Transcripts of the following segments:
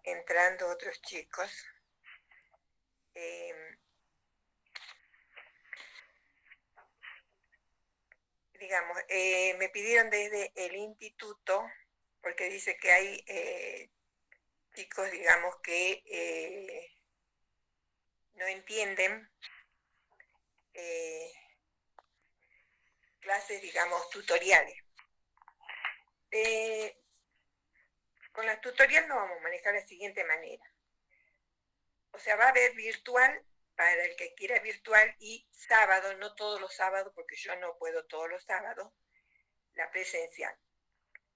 entrando otros chicos. Digamos, me pidieron desde el instituto, porque dice que hay chicos, digamos, que no entienden clases, digamos, tutoriales. Con las tutoriales lo vamos a manejar de la siguiente manera. O sea, va a haber virtual para el que quiera virtual y sábado, no todos los sábados, porque yo no puedo todos los sábados, la presencial.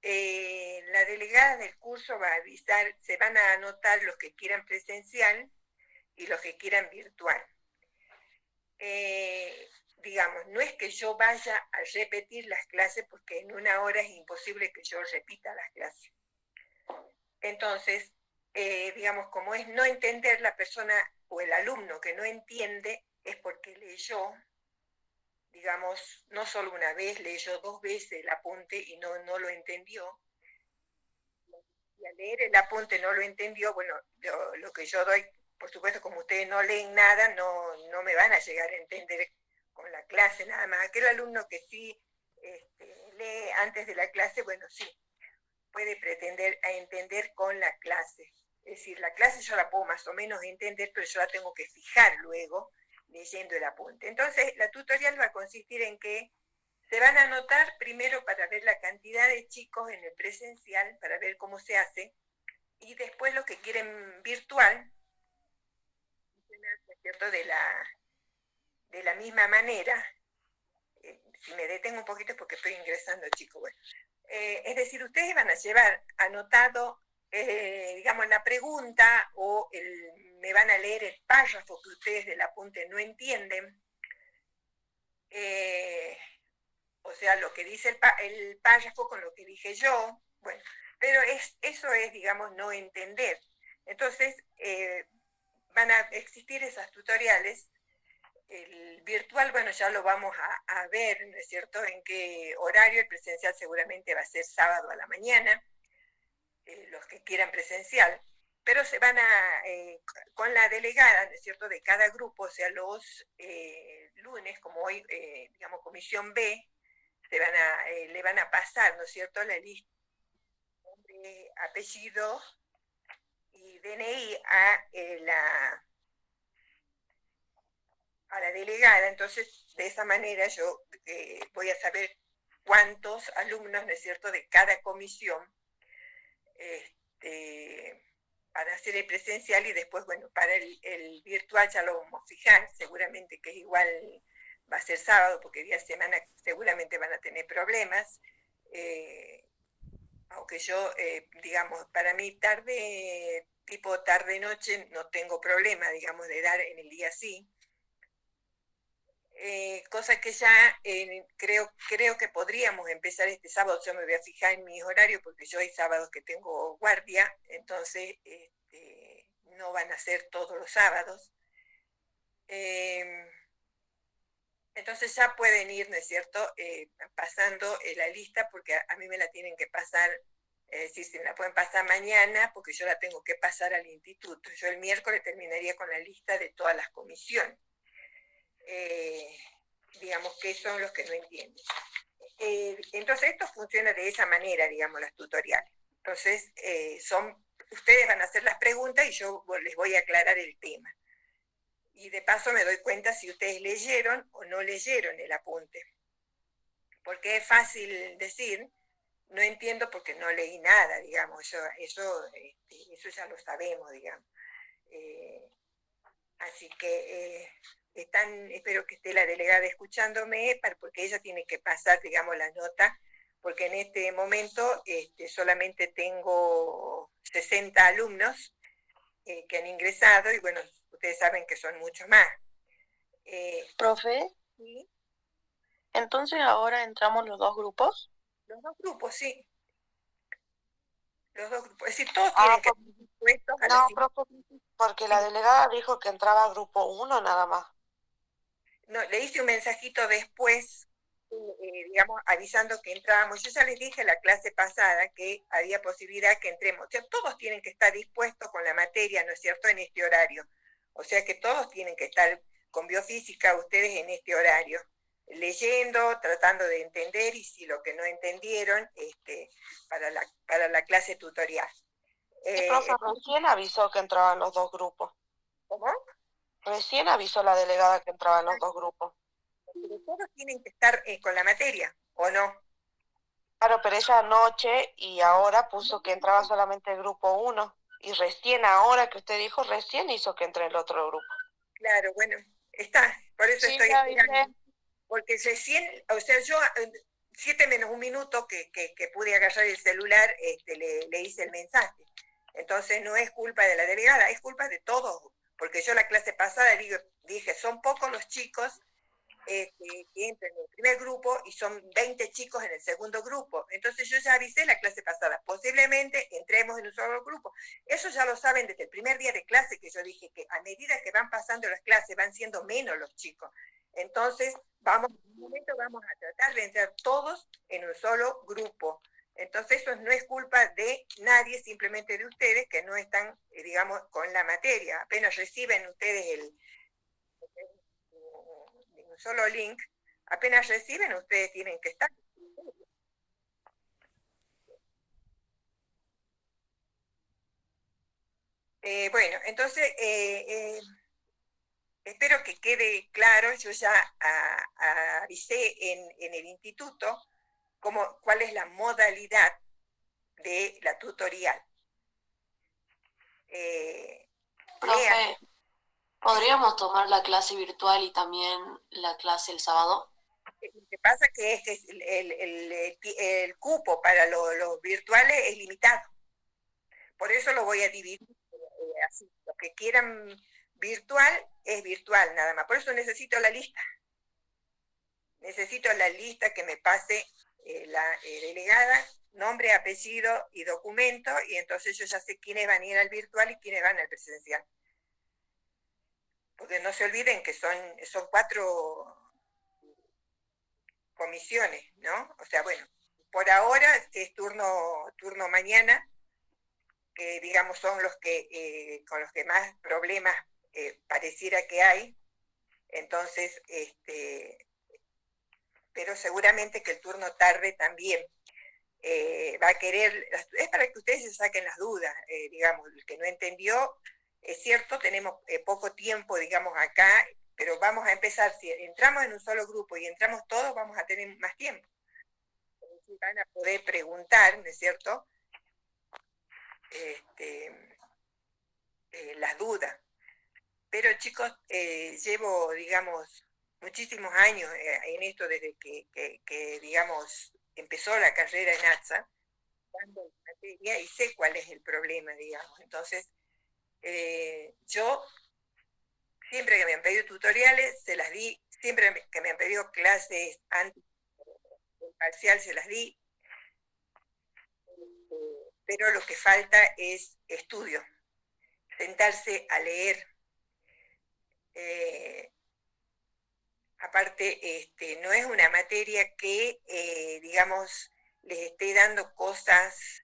La delegada del curso va a avisar, se van a anotar los que quieran presencial y los que quieran virtual. Digamos, no es que yo vaya a repetir las clases, porque en una hora es imposible que yo repita las clases. Entonces, digamos, como es no entender, la persona o el alumno que no entiende es porque leyó, digamos, no solo una vez, leyó 2 veces el apunte y no lo entendió. Y al leer el apunte no lo entendió. Bueno, lo que yo doy, por supuesto, como ustedes no leen nada, no me van a llegar a entender con la clase nada más. Aquel alumno que sí lee antes de la clase, bueno, sí, puede pretender a entender con la clase. Es decir, la clase yo la puedo más o menos entender, pero yo la tengo que fijar luego leyendo el apunte. Entonces, la tutorial va a consistir en que se van a anotar primero para ver la cantidad de chicos en el presencial, para ver cómo se hace, y después los que quieren virtual, ¿cierto? De la misma manera. Si me detengo un poquito es porque estoy ingresando, chicos. Bueno, es decir, ustedes van a llevar anotado, digamos, la pregunta o me van a leer el párrafo que ustedes del apunte no entienden. O sea, lo que dice el párrafo con lo que dije yo. Bueno, pero eso es, digamos, no entender. Entonces, van a existir esas tutoriales. El virtual, bueno, ya lo vamos a ver, ¿no es cierto?, en qué horario. El presencial seguramente va a ser sábado a la mañana, los que quieran presencial, pero se van con la delegada, ¿no es cierto?, de cada grupo, o sea, los lunes, como hoy, digamos, comisión B, le van a pasar, ¿no es cierto?, la lista, nombre, apellido y DNI a la delegada. Entonces, de esa manera yo voy a saber cuántos alumnos, ¿no es cierto?, de cada comisión para hacer el presencial, y después, bueno, para el virtual ya lo vamos a fijar, seguramente que es igual, va a ser sábado, porque día de semana seguramente van a tener problemas, aunque yo, digamos, para mí tipo tarde-noche, no tengo problema, digamos, de dar en el día sí. Cosa que ya creo que podríamos empezar este sábado. Yo me voy a fijar en mis horarios, porque yo hay sábados que tengo guardia, entonces no van a ser todos los sábados. Entonces ya pueden ir, ¿no es cierto?, pasando la lista, porque a mí me la tienen que pasar, es decir, si me la pueden pasar mañana, porque yo la tengo que pasar al instituto. Yo el miércoles terminaría con la lista de todas las comisiones. Digamos, que son los que no entienden. Entonces esto funciona de esa manera, digamos, las tutoriales. Entonces, ustedes van a hacer las preguntas y yo les voy a aclarar el tema. Y de paso me doy cuenta si ustedes leyeron o no leyeron el apunte. Porque es fácil decir, no entiendo porque no leí nada, digamos, eso ya lo sabemos, digamos. Así que espero que esté la delegada escuchándome, porque ella tiene que pasar, digamos, la nota, porque en este momento solamente tengo 60 alumnos que han ingresado, y bueno, ustedes saben que son muchos más. Profe, ¿Sí? entonces ahora entramos los dos grupos. Los dos grupos, sí. Los dos grupos. Es decir, todos tienen que estar dispuestos a la No, siguiente. profe, porque la Sí. delegada dijo que entraba grupo 1 nada más. No, le hice un mensajito después, digamos, avisando que entrábamos. Yo ya les dije la clase pasada que había posibilidad que entremos. O sea, todos tienen que estar dispuestos con la materia, ¿no es cierto?, en este horario. O sea que todos tienen que estar con biofísica ustedes en este horario, leyendo, tratando de entender, y si lo que no entendieron, para la clase tutorial. Sí, profe, recién avisó que entraban los dos grupos. ¿Cómo? Recién avisó la delegada que entraban los dos grupos. Pero todos tienen que estar con la materia, ¿o no? Claro, pero ella anoche y ahora puso que entraba solamente el grupo 1. Y recién ahora que usted dijo, recién hizo que entre el otro grupo. Claro, bueno, está, por eso Sí, estoy ya esperando. avisé. Porque recién, o sea, yo 7 menos 1 minuto que pude agarrar el celular, le hice el mensaje. Entonces no es culpa de la delegada, es culpa de todos, porque yo la clase pasada dije, son pocos los chicos que entran en el primer grupo y son 20 chicos en el segundo grupo. Entonces yo ya avisé la clase pasada, posiblemente entremos en un solo grupo. Eso ya lo saben desde el primer día de clase, que yo dije que a medida que van pasando las clases van siendo menos los chicos. Entonces, en un momento vamos a tratar de entrar todos en un solo grupo. Entonces, eso no es culpa de nadie, simplemente de ustedes que no están, digamos, con la materia. Apenas reciben ustedes un solo link, apenas reciben, ustedes tienen que estar. Bueno, entonces, espero que quede claro. Yo ya avisé en el instituto cuál es la modalidad de la tutorial. Profe, ¿podríamos tomar la clase virtual y también la clase el sábado? Lo que pasa que es que el cupo para los virtuales es limitado. Por eso lo voy a dividir así. Los que quieran virtual, es virtual nada más. Por eso necesito la lista. Necesito la lista que me pase la delegada, nombre, apellido y documento, y entonces yo ya sé quiénes van a ir al virtual y quiénes van al presencial. Porque no se olviden que son 4 comisiones, ¿no? O sea, bueno, por ahora es turno mañana, que digamos son los que con los que más problemas pareciera que hay. Entonces, pero seguramente que el turno tarde también va a querer, es para que ustedes se saquen las dudas, digamos, el que no entendió, es cierto, tenemos poco tiempo, digamos, acá, pero vamos a empezar, si entramos en un solo grupo y entramos todos, vamos a tener más tiempo. Van a poder preguntar, ¿no es cierto?, las dudas. Pero chicos, llevo, digamos, muchísimos años en esto desde que, digamos, empezó la carrera en ATSA, dando materia, y sé cuál es el problema, digamos. Entonces, yo, siempre que me han pedido tutoriales, se las di, siempre que me han pedido clases antes del parcial, se las di, pero lo que falta es estudio, sentarse a leer. Aparte, no es una materia que, digamos, les esté dando cosas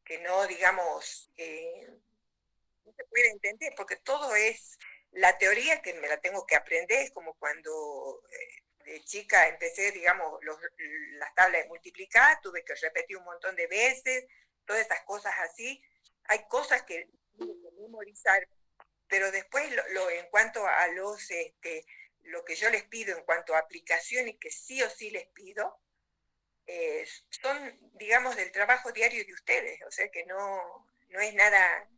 que no, digamos, no se puede entender, porque todo es la teoría que me la tengo que aprender, es como cuando de chica empecé, digamos, las tablas de multiplicar, tuve que repetir un montón de veces, todas esas cosas así. Hay cosas que tengo que memorizar, pero después en cuanto a lo que yo les pido en cuanto a aplicaciones que sí o sí les pido, son, digamos, del trabajo diario de ustedes, o sea que no es nada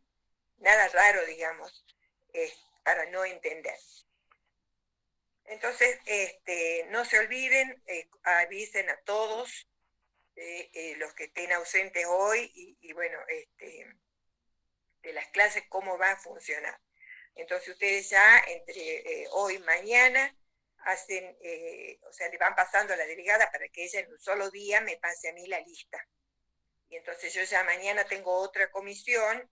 raro, digamos, para no entender. Entonces, no se olviden, avisen a todos los que estén ausentes hoy y bueno, de las clases, cómo va a funcionar. Entonces ustedes ya entre hoy y mañana hacen, o sea, le van pasando a la delegada para que ella en un solo día me pase a mí la lista. Y entonces yo ya mañana tengo otra comisión,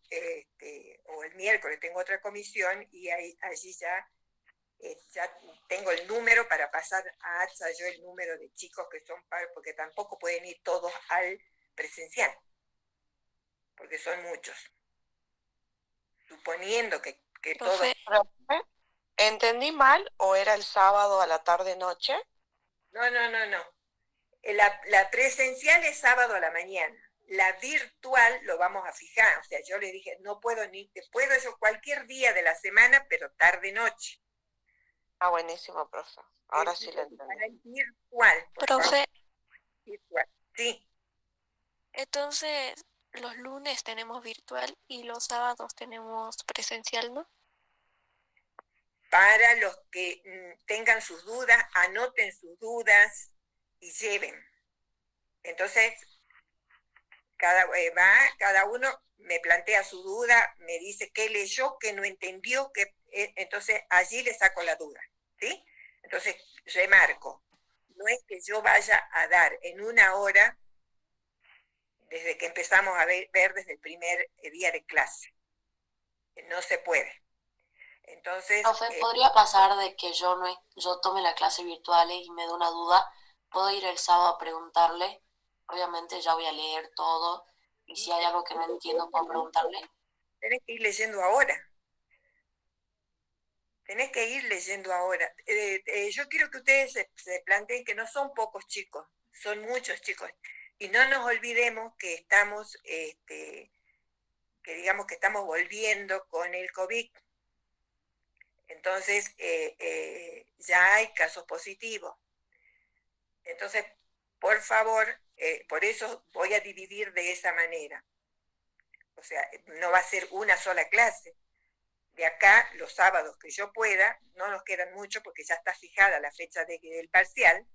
o el miércoles tengo otra comisión, y allí ya ya tengo el número para pasar a ATSA yo el número de chicos que son porque tampoco pueden ir todos al presencial, porque son muchos. Suponiendo que todos... Profe, ¿entendí mal o era el sábado a la tarde-noche? No. La presencial es sábado a la mañana. La virtual lo vamos a fijar. O sea, yo les dije, no puedo puedo yo cualquier día de la semana, pero tarde-noche. Ah, buenísimo, profe. Ahora sí lo entendí. Para el virtual, por Profe, favor. Virtual. Sí. entonces los lunes tenemos virtual y los sábados tenemos presencial, ¿no? Para los que tengan sus dudas, anoten sus dudas y lleven. Entonces, cada uno me plantea su duda, me dice qué leyó, qué no entendió, entonces allí le saco la duda, ¿sí? Entonces, remarco, no es que yo vaya a dar en una hora, desde que empezamos a ver desde el primer día de clase. No se puede. Entonces... Profe, ¿podría pasar de que yo tome la clase virtual y me dé una duda? ¿Puedo ir el sábado a preguntarle? Obviamente ya voy a leer todo y si hay algo que no entiendo puedo preguntarle. Tenés que ir leyendo ahora. Yo quiero que ustedes se planteen que no son pocos chicos, son muchos chicos. Y no nos olvidemos que digamos que estamos volviendo con el COVID. Entonces, ya hay casos positivos. Entonces, por favor, por eso voy a dividir de esa manera. O sea, no va a ser una sola clase. De acá, los sábados que yo pueda, no nos quedan mucho porque ya está fijada la fecha del parcial,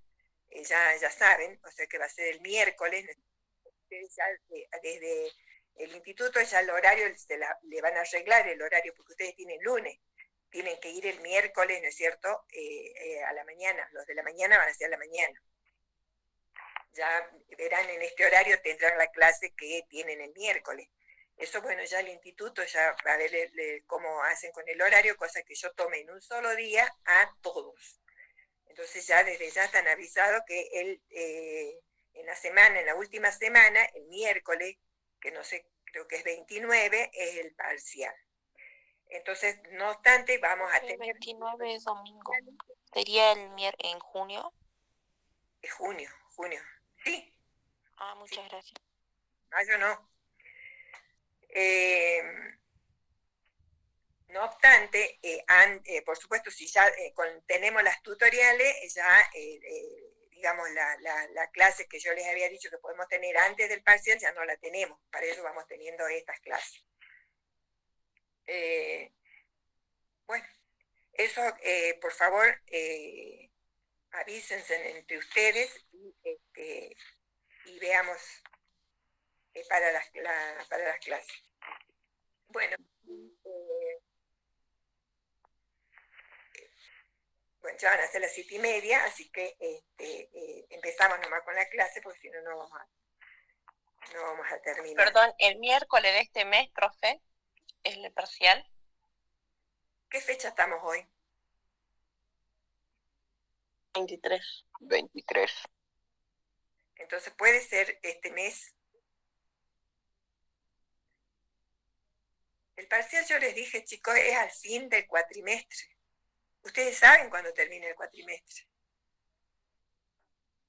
ya saben, o sea que va a ser el miércoles, ya, desde el instituto ya el horario, le van a arreglar el horario porque ustedes tienen lunes, tienen que ir el miércoles, ¿no es cierto?, a la mañana, los de la mañana van a ser a la mañana. Ya verán en este horario, tendrán la clase que tienen el miércoles. Eso, bueno, ya el instituto ya va a ver cómo hacen con el horario, cosa que yo tome en un solo día a todos. Entonces ya desde ya están avisados que en la última semana, el miércoles, que no sé, creo que es 29, es el parcial. Entonces, no obstante, vamos a tener... 29 es domingo. ¿Sería en junio? Junio, sí. Ah, muchas gracias. Mayo no. No obstante, por supuesto, si ya tenemos las tutoriales, ya, digamos, la clase que yo les había dicho que podemos tener antes del parcial, ya no la tenemos. Para eso vamos teniendo estas clases. Bueno, eso, por favor, avísense entre ustedes y veamos para las clases. Bueno, ya van a ser las 7:30, así que empezamos nomás con la clase, porque si no, no vamos a terminar. Perdón, el miércoles de este mes, profe, es el parcial. ¿Qué fecha estamos hoy? 23. Entonces puede ser este mes. El parcial, yo les dije, chicos, es al fin del cuatrimestre. Ustedes saben cuándo termina el cuatrimestre.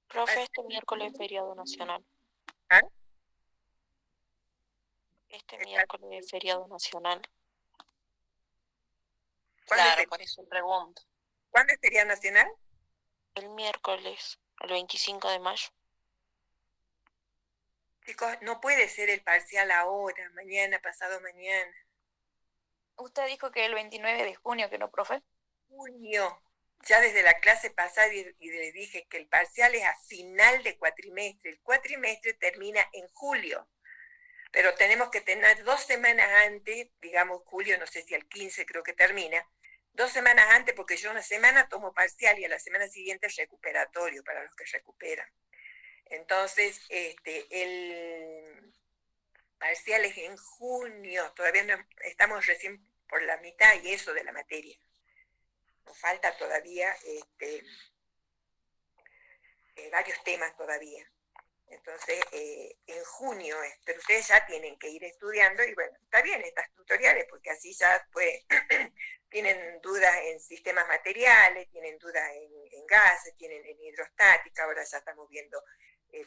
Profe, este miércoles es feriado nacional. ¿Ah? Este miércoles es feriado nacional. Claro, por eso pregunto. ¿Cuándo es feriado nacional? El miércoles, el 25 de mayo. Chicos, no puede ser el parcial ahora, mañana, pasado mañana. Usted dijo que el 29 de junio, ¿que no, profe? Junio. Ya desde la clase pasada y les dije que el parcial es a final de cuatrimestre. El cuatrimestre termina en julio. Pero tenemos que tener 2 semanas antes, digamos julio, no sé si al 15 creo que termina, 2 semanas antes, porque yo una semana tomo parcial y a la semana siguiente es recuperatorio para los que recuperan. Entonces, el parcial es en junio, todavía no, estamos recién por la mitad y eso de la materia. nos falta todavía varios temas todavía. Entonces, en junio, pero ustedes ya tienen que ir estudiando, y bueno, está bien estas tutoriales, porque así ya pues tienen dudas en sistemas materiales, tienen dudas en gases, tienen en hidrostática, ahora ya estamos viendo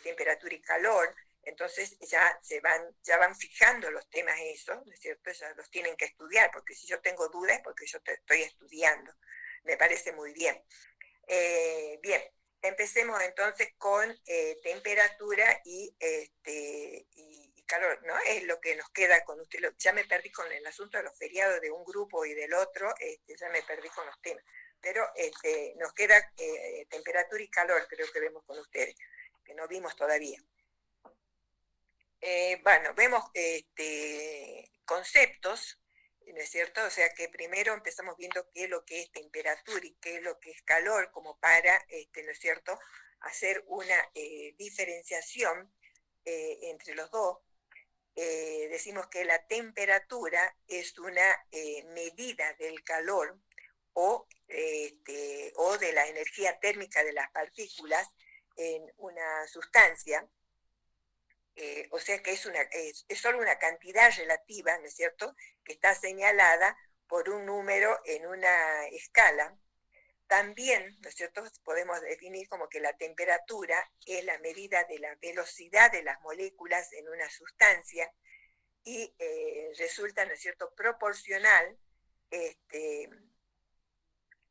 temperatura y calor, entonces ya van fijando los temas esos, ¿no es cierto? Ya los tienen que estudiar, porque si yo tengo dudas es porque yo estoy estudiando. Me parece muy bien. Bien. Empecemos entonces con temperatura y calor, ¿no? Es lo que nos queda con usted. Ya me perdí con el asunto de los feriados de un grupo y del otro, ya me perdí con los temas. Pero nos queda temperatura y calor, creo que vemos con ustedes, que no vimos todavía. Bueno, vemos conceptos, ¿no es cierto? O sea que primero empezamos viendo qué es lo que es temperatura y qué es lo que es calor, como para, ¿no es cierto?, hacer una diferenciación entre los dos. Decimos que la temperatura es una medida del calor o de la energía térmica de las partículas en una sustancia. O sea que es solo una cantidad relativa, ¿no es cierto?, que está señalada por un número en una escala. También, ¿no es cierto?, podemos definir como que la temperatura es la medida de la velocidad de las moléculas en una sustancia y resulta, ¿no es cierto?, proporcional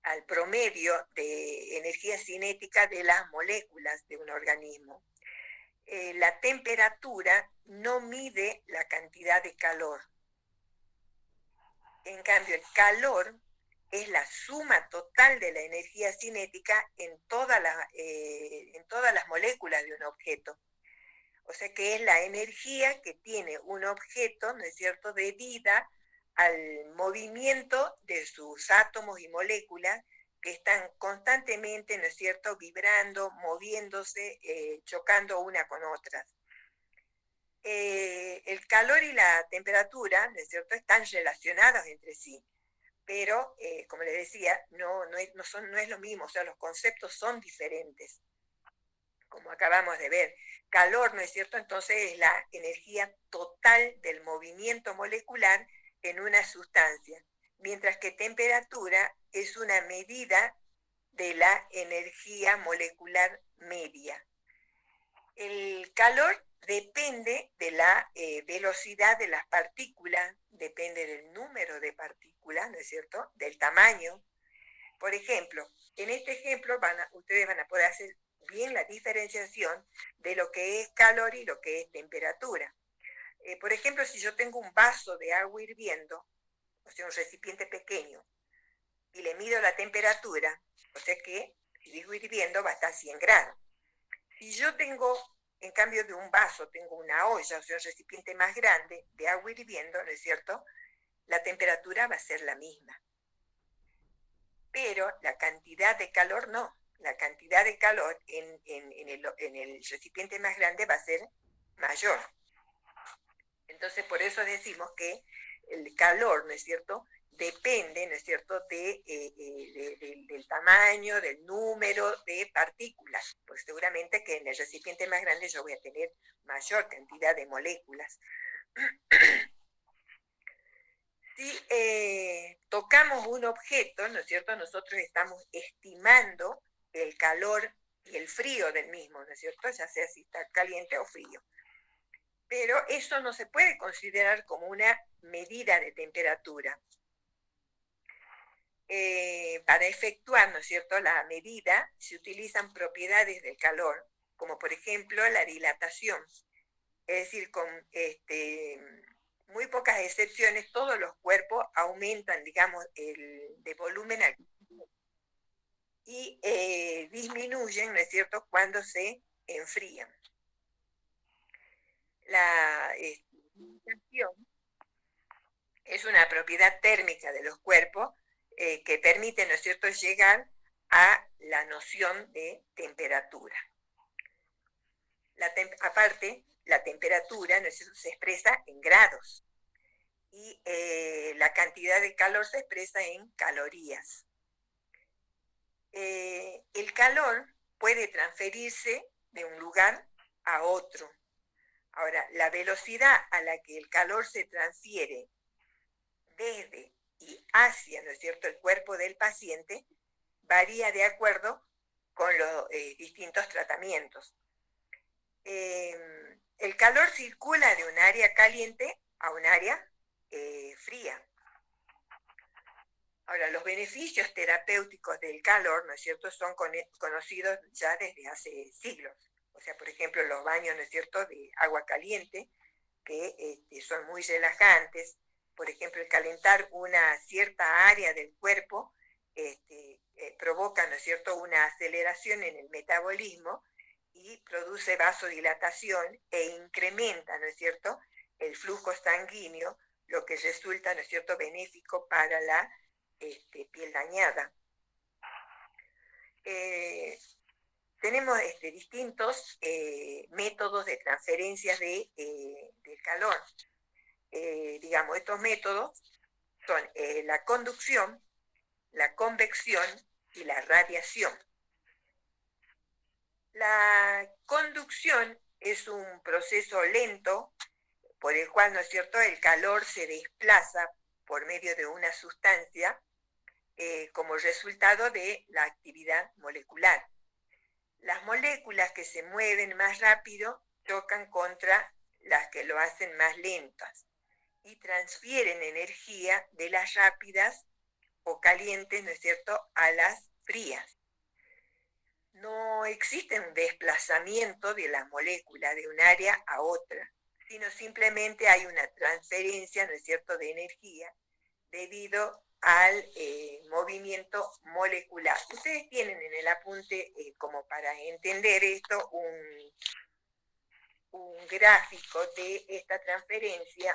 al promedio de energía cinética de las moléculas de un organismo. La temperatura no mide la cantidad de calor. En cambio, el calor es la suma total de la energía cinética en todas las moléculas de un objeto. O sea que es la energía que tiene un objeto, ¿no es cierto?, debida al movimiento de sus átomos y moléculas, que están constantemente, ¿no es cierto?, vibrando, moviéndose, chocando una con otras. El calor y la temperatura, ¿no es cierto?, están relacionados entre sí, pero, como les decía, no es lo mismo, o sea, los conceptos son diferentes, como acabamos de ver. Calor, ¿no es cierto?, entonces es la energía total del movimiento molecular en una sustancia, mientras que temperatura es una medida de la energía molecular media. El calor depende de la velocidad de las partículas, depende del número de partículas, ¿no es cierto?, del tamaño. Por ejemplo, en este ejemplo ustedes van a poder hacer bien la diferenciación de lo que es calor y lo que es temperatura. Por ejemplo, si yo tengo un vaso de agua hirviendo, o sea, un recipiente pequeño, y le mido la temperatura, o sea que, si digo hirviendo, va a estar a 100 grados. Si yo tengo, en cambio de un vaso, tengo una olla, o sea, un recipiente más grande de agua hirviendo, ¿no es cierto?, la temperatura va a ser la misma. Pero la cantidad de calor no. La cantidad de calor en el recipiente más grande va a ser mayor. Entonces, por eso decimos que el calor, ¿no es cierto?, depende, ¿no es cierto?, del tamaño, del número de partículas, pues seguramente que en el recipiente más grande yo voy a tener mayor cantidad de moléculas. Si tocamos un objeto, ¿no es cierto?, nosotros estamos estimando el calor y el frío del mismo, ¿no es cierto?, ya sea si está caliente o frío. Pero eso no se puede considerar como una medida de temperatura. Para efectuar, ¿no es cierto?, la medida se utilizan propiedades del calor, como por ejemplo la dilatación. Es decir, con muy pocas excepciones, todos los cuerpos aumentan, digamos, de volumen y disminuyen, ¿no es cierto?, cuando se enfrían. La dilatación es una propiedad térmica de los cuerpos que permite, ¿no es cierto?, llegar a la noción de temperatura. Aparte, la temperatura, ¿no es cierto?, se expresa en grados y la cantidad de calor se expresa en calorías. el calor puede transferirse de un lugar a otro. Ahora, la velocidad a la que el calor se transfiere desde y hacia, ¿no es cierto?, el cuerpo del paciente varía de acuerdo con los distintos tratamientos. El calor circula de un área caliente a un área fría. Ahora, los beneficios terapéuticos del calor, ¿no es cierto?, son conocidos ya desde hace siglos. O sea, por ejemplo, los baños, ¿no es cierto?, de agua caliente, que son muy relajantes. Por ejemplo, el calentar una cierta área del cuerpo provoca, ¿no es cierto?, una aceleración en el metabolismo y produce vasodilatación e incrementa, ¿no es cierto?, el flujo sanguíneo, lo que resulta, ¿no es cierto?, benéfico para la piel dañada. Tenemos distintos métodos de transferencia del calor. Digamos, estos métodos son la conducción, la convección y la radiación. La conducción es un proceso lento por el cual, ¿no es cierto?, el calor se desplaza por medio de una sustancia como resultado de la actividad molecular. Las moléculas que se mueven más rápido chocan contra las que lo hacen más lentas y transfieren energía de las rápidas o calientes, ¿no es cierto?, a las frías. No existe un desplazamiento de la molécula de un área a otra, sino simplemente hay una transferencia, ¿no es cierto?, de energía debido al movimiento molecular. Ustedes tienen en el apunte, como para entender esto, un gráfico de esta transferencia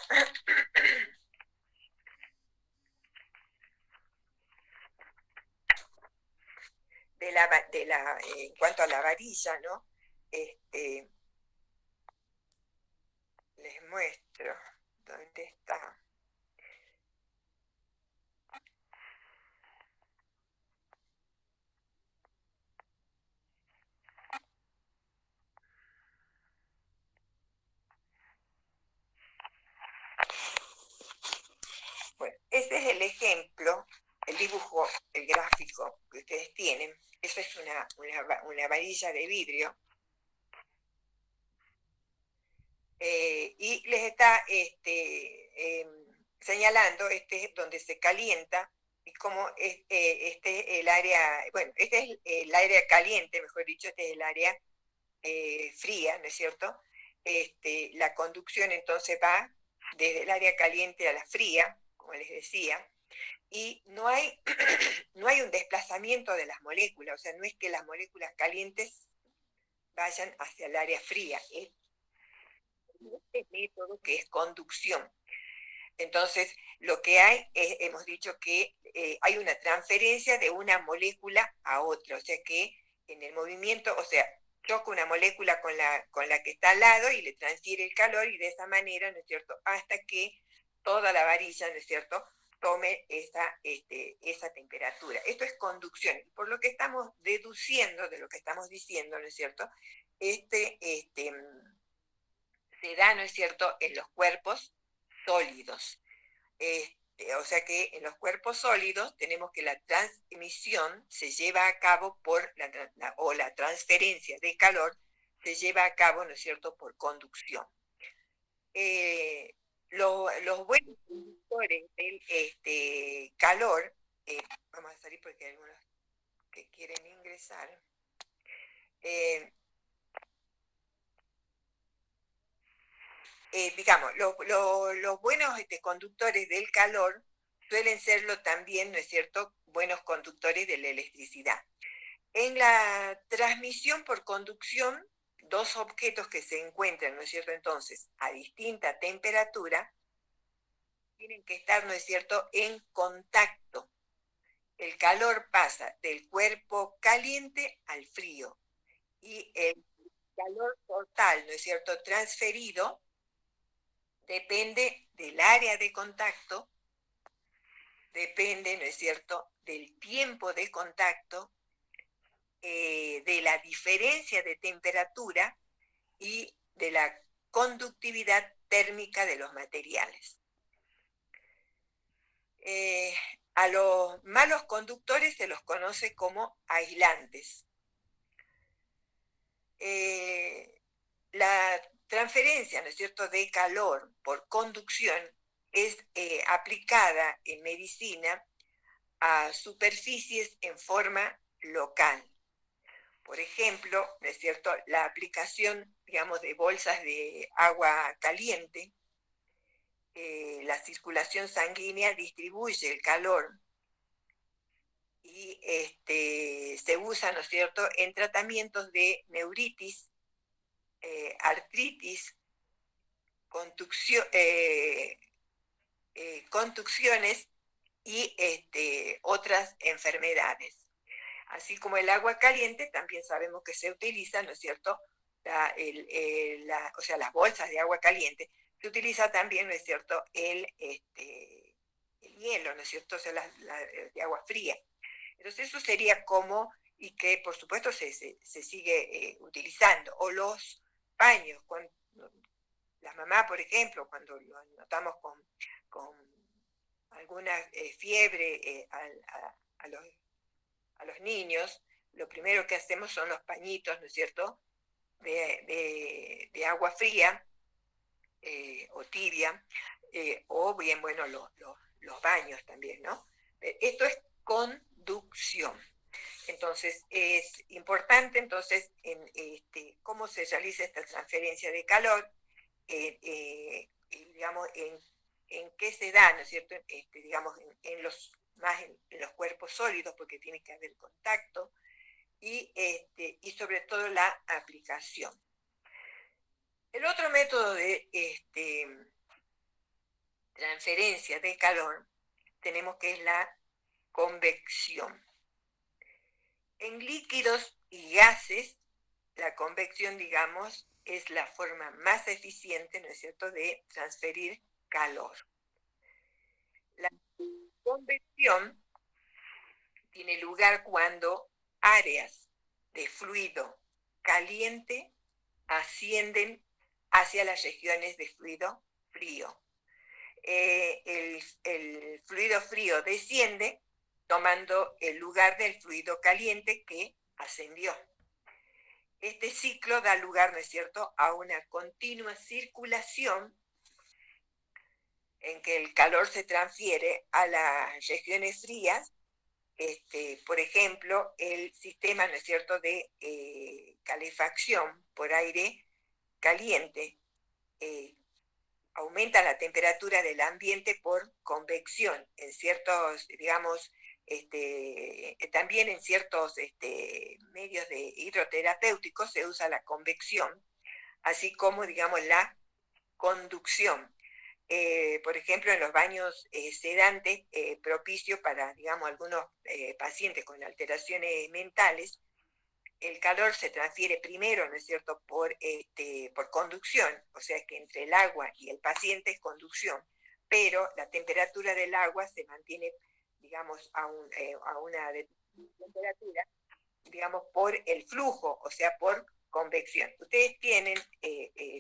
en cuanto a la varilla, ¿no? Les muestro dónde está. Bueno, ese es el ejemplo, el dibujo, el gráfico que ustedes tienen. Eso es una varilla de vidrio. Y les está señalando donde se calienta y cómo este es el área, bueno, este es el área caliente, mejor dicho, este es el área fría, ¿no es cierto? La conducción entonces va desde el área caliente a la fría, como les decía, y no hay, no hay un desplazamiento de las moléculas, o sea, no es que las moléculas calientes vayan hacia el área fría, es este método que es conducción. Entonces, lo que hay es, hemos dicho que hay una transferencia de una molécula a otra, o sea que en el movimiento, o sea, choca una molécula con la que está al lado y le transfiere el calor y de esa manera, ¿no es cierto?, hasta que toda la varilla, ¿no es cierto?, tome esa temperatura. Esto es conducción. Y por lo que estamos deduciendo de lo que estamos diciendo, ¿no es cierto?, se da, ¿no es cierto?, en los cuerpos sólidos. O sea que en los cuerpos sólidos tenemos que la transmisión se lleva a cabo o la transferencia de calor se lleva a cabo, ¿no es cierto?, por conducción. Los buenos conductores del calor, vamos a salir porque hay algunos que quieren ingresar. Digamos, los buenos conductores del calor suelen serlo también, ¿no es cierto?, buenos conductores de la electricidad. En la transmisión por conducción, dos objetos que se encuentran, ¿no es cierto?, entonces, a distinta temperatura, tienen que estar, ¿no es cierto?, en contacto. El calor pasa del cuerpo caliente al frío y el calor total, ¿no es cierto?, transferido, depende del área de contacto, depende, ¿no es cierto?, del tiempo de contacto de la diferencia de temperatura y de la conductividad térmica de los materiales. A los malos conductores se los conoce como aislantes. La transferencia, ¿no es cierto?, de calor por conducción es aplicada en medicina a superficies en forma local. Por ejemplo, ¿no es cierto?, la aplicación, digamos, de bolsas de agua caliente, la circulación sanguínea distribuye el calor y se usa, ¿no es cierto?, en tratamientos de neuritis, artritis, contusiones y otras enfermedades. Así como el agua caliente, también sabemos que se utiliza, ¿no es cierto?, o sea, las bolsas de agua caliente, se utiliza también, ¿no es cierto?, el hielo, ¿no es cierto?, o sea, de agua fría. Entonces eso sería como, y que por supuesto se sigue utilizando, o los paños, las mamás, por ejemplo, cuando lo notamos con alguna fiebre a los niños, lo primero que hacemos son los pañitos, ¿no es cierto?, de agua fría o tibia, o bien, bueno, los baños también, ¿no? Esto es conducción. Entonces, es importante, entonces, cómo se realiza esta transferencia de calor, digamos, en qué se da, ¿no es cierto?, digamos, en los cuerpos sólidos, porque tiene que haber contacto, y sobre todo la aplicación. El otro método de transferencia de calor tenemos que es la convección. En líquidos y gases, la convección, digamos, es la forma más eficiente, ¿no es cierto?, de transferir calor. La convección tiene lugar cuando áreas de fluido caliente ascienden hacia las regiones de fluido frío. El fluido frío desciende tomando el lugar del fluido caliente que ascendió. Este ciclo da lugar, ¿no es cierto?, a una continua circulación en que el calor se transfiere a las regiones frías. Por ejemplo, el sistema, ¿no es cierto?, de calefacción por aire caliente aumenta la temperatura del ambiente por convección en ciertos, digamos, también en ciertos medios de hidroterapéuticos se usa la convección, así como, digamos, la conducción. Por ejemplo, en los baños sedantes, propicio para, digamos, algunos pacientes con alteraciones mentales, el calor se transfiere primero, ¿no es cierto?, por conducción, o sea que entre el agua y el paciente es conducción, pero la temperatura del agua se mantiene, digamos, a una temperatura, digamos, por el flujo, o sea, por convección. Ustedes tienen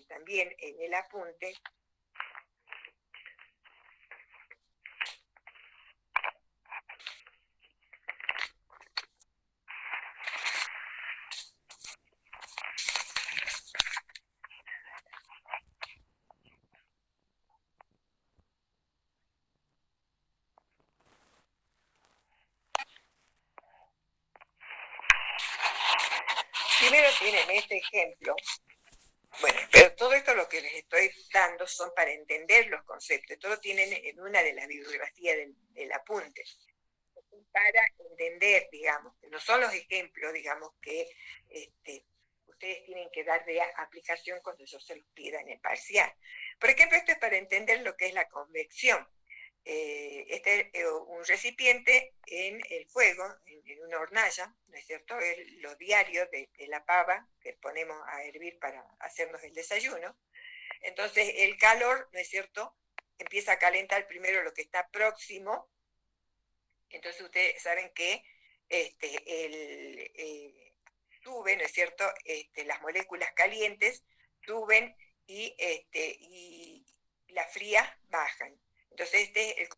también en el apunte primero tienen este ejemplo. Bueno, pero todo esto lo que les estoy dando son para entender los conceptos. Todo tienen en una de las bibliografías del apunte. Para entender, digamos, que no son los ejemplos, digamos, que ustedes tienen que dar de aplicación cuando yo se los pida en el parcial. Por ejemplo, esto es para entender lo que es la convección. Este es un recipiente en el fuego, en una hornalla, ¿no es cierto? Es lo diario de la pava que ponemos a hervir para hacernos el desayuno. Entonces el calor, ¿no es cierto?, empieza a calentar primero lo que está próximo. Entonces ustedes saben que sube, ¿no es cierto? Las moléculas calientes suben y las frías bajan. Entonces este es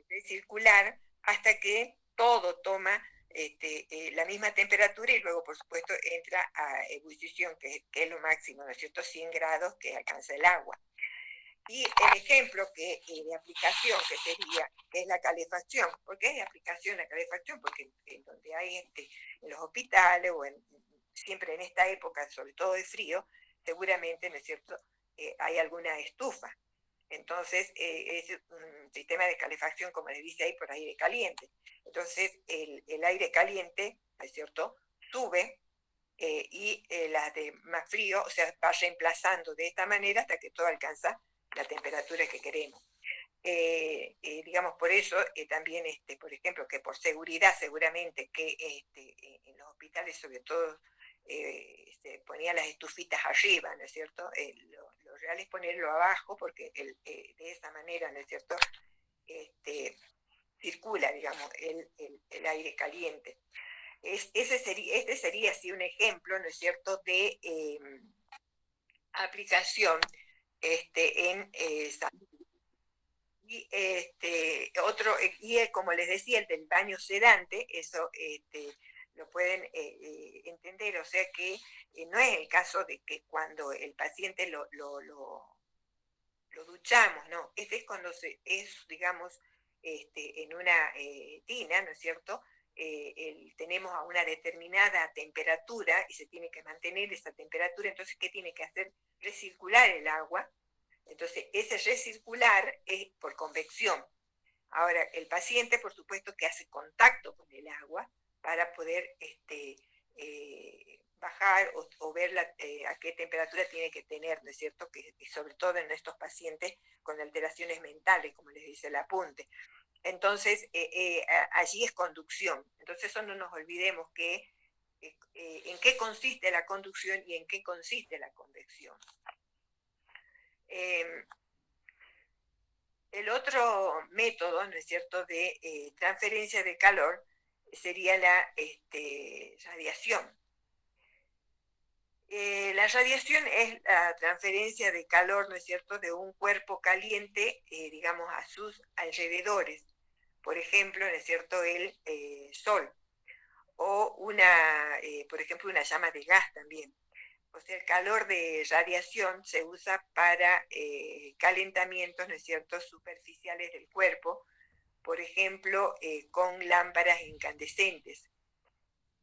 el circular hasta que todo toma la misma temperatura y luego, por supuesto, entra a ebullición, que es lo máximo, ¿no es cierto? 100 grados que alcanza el agua. Y el ejemplo de aplicación que sería, que es la calefacción. ¿Por qué es de aplicación la calefacción? Porque en donde hay en los hospitales o siempre en esta época, sobre todo de frío, seguramente, ¿no es cierto?, hay alguna estufa. Entonces, es un sistema de calefacción, como les dice ahí, por aire caliente. Entonces, el aire caliente, ¿no es cierto?, sube y las de más frío, o sea, va reemplazando de esta manera hasta que todo alcanza la temperatura que queremos. Digamos, por eso también, por ejemplo, que por seguridad seguramente que en los hospitales sobre todo se ponían las estufitas arriba, ¿no es cierto? Lo real es ponerlo abajo porque de esa manera, ¿no es cierto? Circula, digamos, el aire caliente. Este sería así un ejemplo, ¿no es cierto?, de aplicación en salud. Y como les decía, el del baño sedante, eso lo pueden entender, o sea que no es el caso de que cuando el paciente lo duchamos, no, este es cuando es, digamos, en una tina, ¿no es cierto? Tenemos a una determinada temperatura y se tiene que mantener esa temperatura, entonces, ¿qué tiene que hacer? Recircular el agua. Entonces, ese recircular es por convección. Ahora, el paciente, por supuesto, que hace contacto con el agua para poder bajar o ver a qué temperatura tiene que tener, ¿no es cierto? Que sobre todo en estos pacientes con alteraciones mentales, como les dice el apunte. Entonces, allí es conducción. Entonces, eso no nos olvidemos que en qué consiste la conducción y en qué consiste la convección. El otro método, ¿no es cierto?, de transferencia de calor sería la radiación. La radiación es la transferencia de calor, ¿no es cierto?, de un cuerpo caliente, digamos, a sus alrededores. Por ejemplo, ¿no es cierto?, el sol. O por ejemplo, una llama de gas también. O sea, el calor de radiación se usa para calentamientos, ¿no es cierto?, superficiales del cuerpo, por ejemplo, con lámparas incandescentes.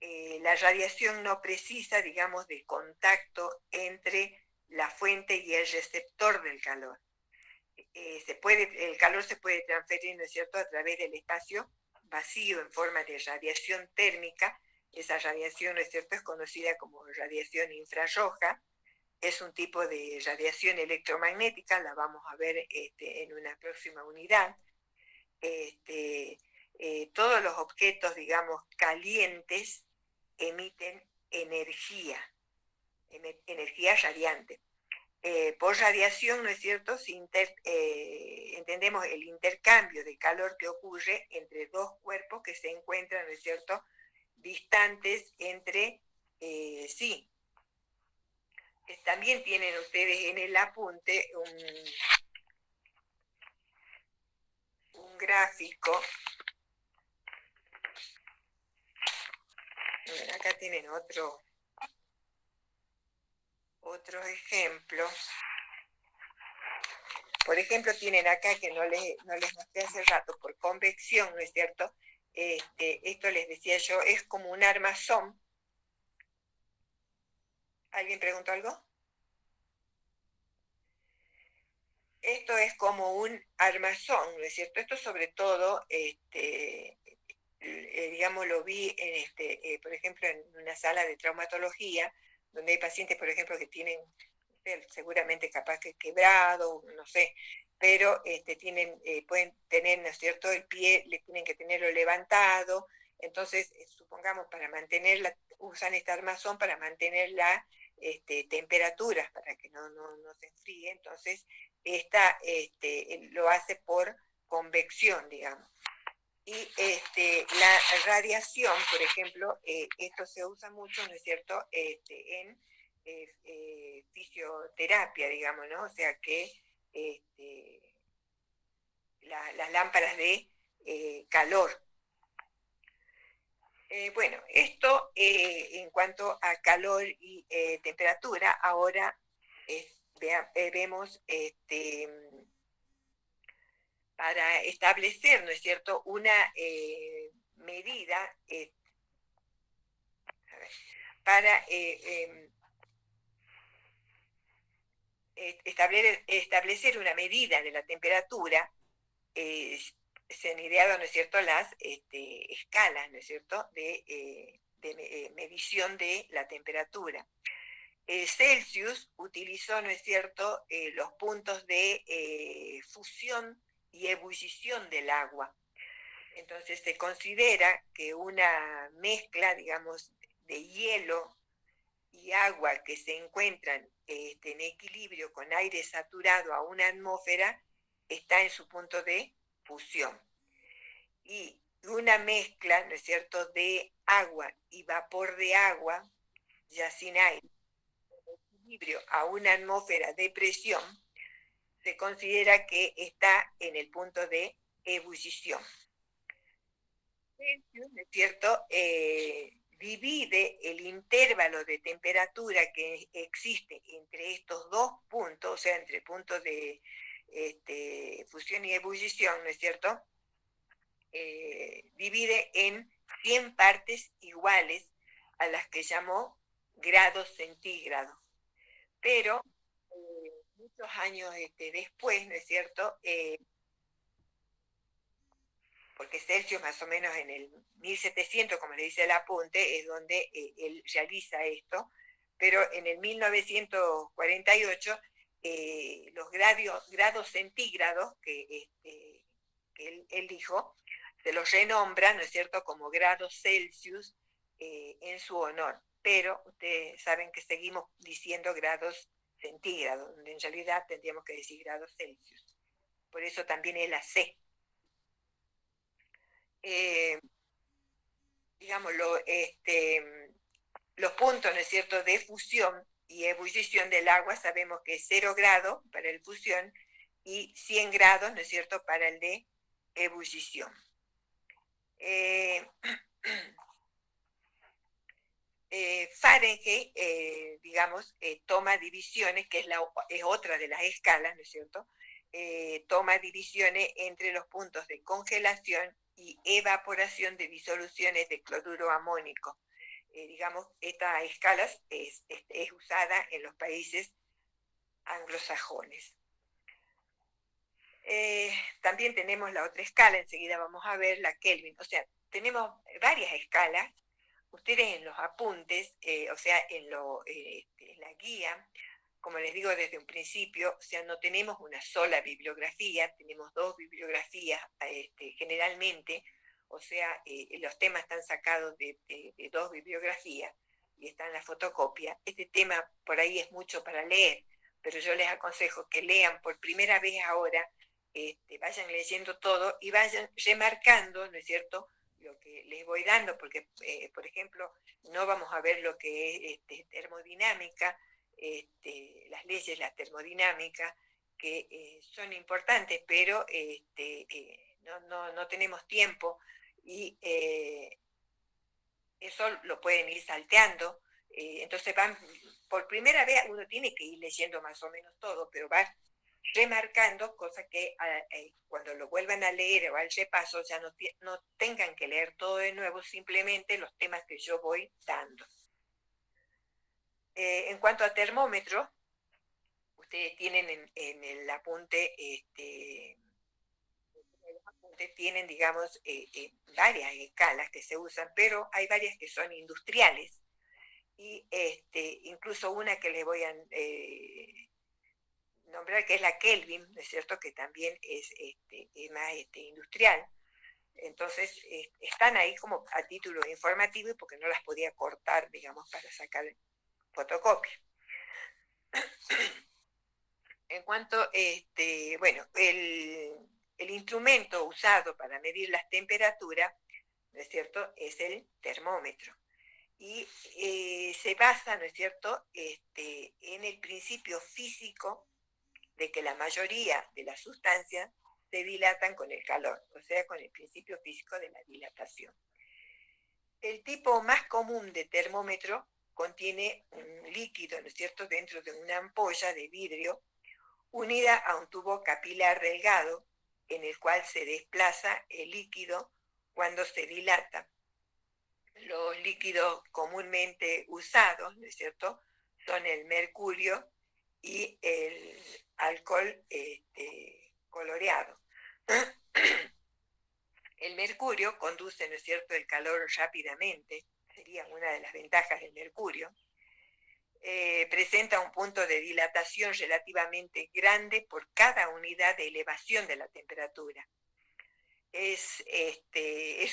La radiación no precisa, digamos, de contacto entre la fuente y el receptor del calor. El calor se puede transferir, ¿no es cierto?, a través del espacio vacío en forma de radiación térmica. Esa radiación, ¿no es cierto?, es conocida como radiación infrarroja. Es un tipo de radiación electromagnética, la vamos a ver en una próxima unidad. Todos los objetos, digamos, calientes emiten energía radiante. Por radiación, ¿no es cierto?, entendemos el intercambio de calor que ocurre entre dos cuerpos que se encuentran, ¿no es cierto?, distantes entre sí. También tienen ustedes en el apunte un gráfico. Bueno, acá tienen otro ejemplo. Por ejemplo, tienen acá, que no les mostré hace rato, por convección, ¿no es cierto? Esto les decía yo, es como un armazón. ¿Alguien preguntó algo? Esto es como un armazón, ¿no es cierto? Esto sobre todo, digamos, lo vi por ejemplo, en una sala de traumatología, donde hay pacientes, por ejemplo, que tienen seguramente capaz que quebrado, no sé, pero pueden tener, ¿no es cierto?, el pie, le tienen que tenerlo levantado. Entonces, supongamos, para usan este armazón para mantener la temperatura, para que no se enfríe. Entonces, lo hace por convección, digamos. Y la radiación, por ejemplo, esto se usa mucho, ¿no es cierto?, en fisioterapia, digamos, ¿no? O sea que las lámparas de calor. Bueno, esto en cuanto a calor y temperatura. Ahora vemos para establecer, ¿no es cierto?, una medida para establecer una medida de la temperatura. Se han ideado, ¿no es cierto?, las escalas, ¿no es cierto?, de medición de la temperatura. Celsius utilizó, ¿no es cierto?, los puntos de fusión y ebullición del agua. Entonces se considera que una mezcla, digamos, de hielo y agua que se encuentran en equilibrio con aire saturado a una atmósfera está en su punto de fusión. Y una mezcla, ¿no es cierto?, de agua y vapor de agua, ya sin aire, equilibrio a una atmósfera de presión, se considera que está en el punto de ebullición. ¿No es cierto? Divide el intervalo de temperatura que existe entre estos dos puntos, o sea, entre puntos de fusión y ebullición, ¿no es cierto? Divide en 100 partes iguales a las que llamó grados centígrados. Pero muchos años después, ¿no es cierto?, porque Celsius más o menos en el 1700, como le dice el apunte, es donde él realiza esto, pero en el 1948 los grados centígrados que él dijo, se los renombra, ¿no es cierto?, como grados Celsius en su honor, pero ustedes saben que seguimos diciendo grados centígrados, donde en realidad tendríamos que decir grados Celsius. Por eso también es la C. Digamos, los puntos, ¿no es cierto?, de fusión y ebullición del agua, sabemos que es 0 grados para el fusión y 100 grados, ¿no es cierto?, para el de ebullición. Fahrenheit, digamos, toma divisiones, que es otra de las escalas, ¿no es cierto?, toma divisiones entre los puntos de congelación y evaporación de disoluciones de cloruro amónico. Digamos, esta escala es usada en los países anglosajones. También tenemos la otra escala, enseguida vamos a ver la Kelvin. O sea, tenemos varias escalas. Ustedes en los apuntes, o sea, en la guía, como les digo desde un principio, o sea, no tenemos una sola bibliografía, tenemos dos bibliografías generalmente, o sea, los temas están sacados de dos bibliografías y están en la fotocopia. Este tema por ahí es mucho para leer, pero yo les aconsejo que lean por primera vez ahora, vayan leyendo todo y vayan remarcando, ¿no es cierto?, lo que les voy dando, porque, por ejemplo, no vamos a ver lo que es termodinámica, las leyes de la termodinámica, que son importantes, pero no tenemos tiempo y eso lo pueden ir salteando. Entonces por primera vez uno tiene que ir leyendo más o menos todo, pero va remarcando cosas que cuando lo vuelvan a leer o al repaso ya no tengan que leer todo de nuevo, simplemente los temas que yo voy dando. En cuanto a termómetro, ustedes tienen en el apunte, tienen, digamos, varias escalas que se usan, pero hay varias que son industriales y incluso una que les voy a nombrar, que es la Kelvin, ¿no es cierto?, que también es más industrial. Entonces, están ahí como a título informativo y porque no las podía cortar, digamos, para sacar fotocopia. En cuanto, bueno, el instrumento usado para medir las temperaturas, ¿no es cierto?, es el termómetro. Y se basa, ¿no es cierto?, en el principio físico de que la mayoría de las sustancias se dilatan con el calor, o sea, con el principio físico de la dilatación. El tipo más común de termómetro contiene un líquido, ¿no es cierto?, dentro de una ampolla de vidrio unida a un tubo capilar delgado en el cual se desplaza el líquido cuando se dilata. Los líquidos comúnmente usados, ¿no es cierto?, son el mercurio y el alcohol coloreado. El mercurio conduce, ¿no es cierto?, el calor rápidamente, sería una de las ventajas del mercurio. Presenta un punto de dilatación relativamente grande por cada unidad de elevación de la temperatura. Es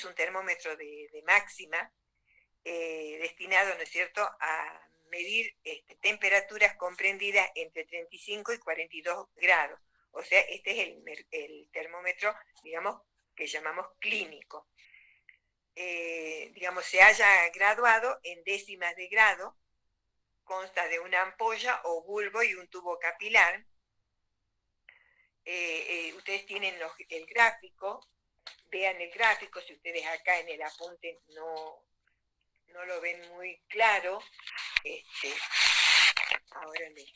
un termómetro de máxima, destinado, ¿no es cierto?, a medir temperaturas comprendidas entre 35 y 42 grados. O sea, este es el termómetro, digamos, que llamamos clínico. Digamos, se haya graduado en décimas de grado, consta de una ampolla o bulbo y un tubo capilar. Ustedes tienen el gráfico, vean el gráfico, si ustedes acá en el apunte no lo ven muy claro, ahora les...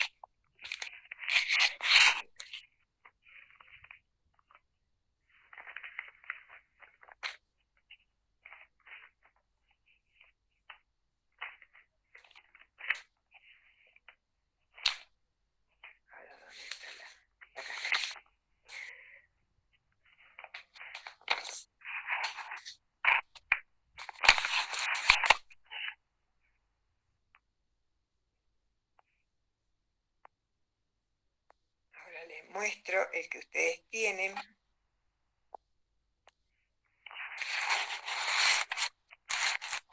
Ahora, ¿dónde está acá? Ahora les muestro el que ustedes tienen.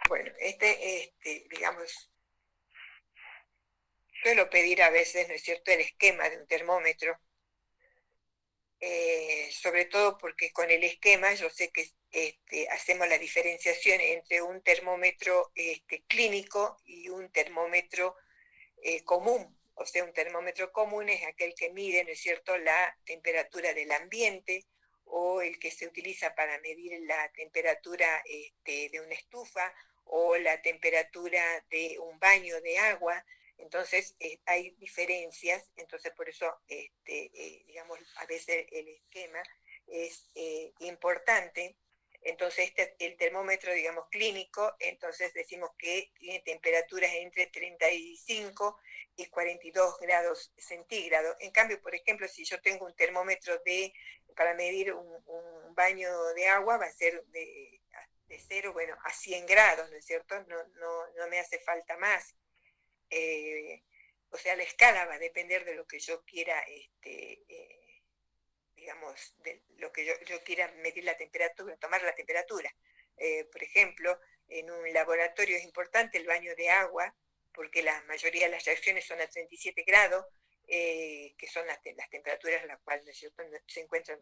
Bueno, digamos, suelo pedir a veces, ¿no es cierto?, el esquema de un termómetro, sobre todo porque con el esquema yo sé que hacemos la diferenciación entre un termómetro clínico y un termómetro común. O sea, un termómetro común es aquel que mide, ¿no es cierto?, la temperatura del ambiente, o el que se utiliza para medir la temperatura de una estufa o la temperatura de un baño de agua. Entonces hay diferencias, entonces por eso, digamos, a veces el esquema es importante. Entonces el termómetro, digamos, clínico, entonces decimos que tiene temperaturas entre 35 y 42 grados centígrados. En cambio, por ejemplo, si yo tengo un termómetro para medir un baño de agua, va a ser de 0, bueno, a 100 grados, ¿no es cierto? No me hace falta más. O sea, la escala va a depender de lo que yo quiera, digamos, de lo que yo quiera medir la temperatura, tomar la temperatura. Por ejemplo, en un laboratorio es importante el baño de agua, porque la mayoría de las reacciones son a 37 grados, que son las temperaturas a las cuales, ¿no es cierto?, se encuentra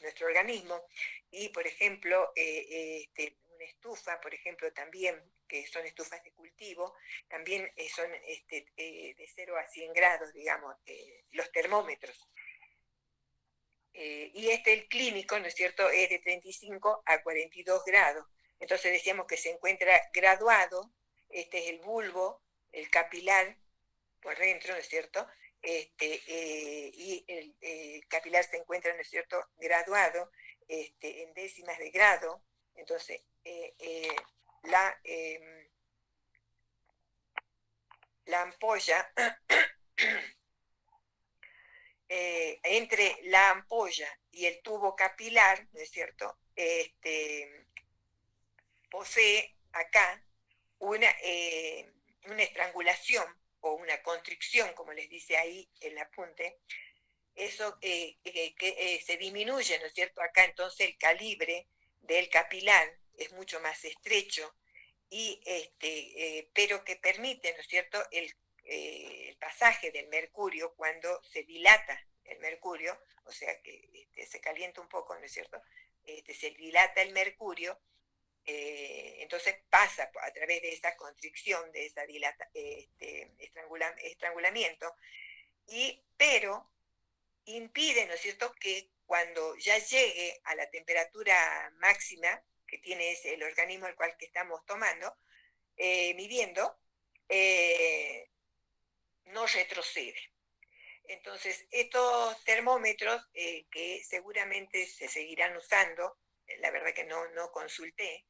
nuestro organismo. Y, por ejemplo, una estufa, por ejemplo, también, que son estufas de cultivo, también son de 0 a 100 grados, digamos, los termómetros. Y el clínico, ¿no es cierto?, es de 35 a 42 grados. Entonces decíamos que se encuentra graduado, este es el bulbo, el capilar, por dentro, ¿no es cierto?, y el capilar se encuentra, ¿no es cierto?, graduado en décimas de grado. Entonces, la ampolla... entre la ampolla y el tubo capilar, ¿no es cierto?, posee acá una estrangulación o una constricción, como les dice ahí el apunte. Eso que se disminuye, ¿no es cierto?, acá entonces el calibre del capilar es mucho más estrecho, y pero que permite, ¿no es cierto?, el pasaje del mercurio cuando se dilata el mercurio, o sea que se calienta un poco, ¿no es cierto? Se dilata el mercurio, entonces pasa a través de esa constricción, de esa estrangulamiento, pero impide, ¿no es cierto?, que cuando ya llegue a la temperatura máxima que tiene el organismo al cual que estamos tomando, midiendo, no retrocede. Entonces, estos termómetros que seguramente se seguirán usando, la verdad que no consulté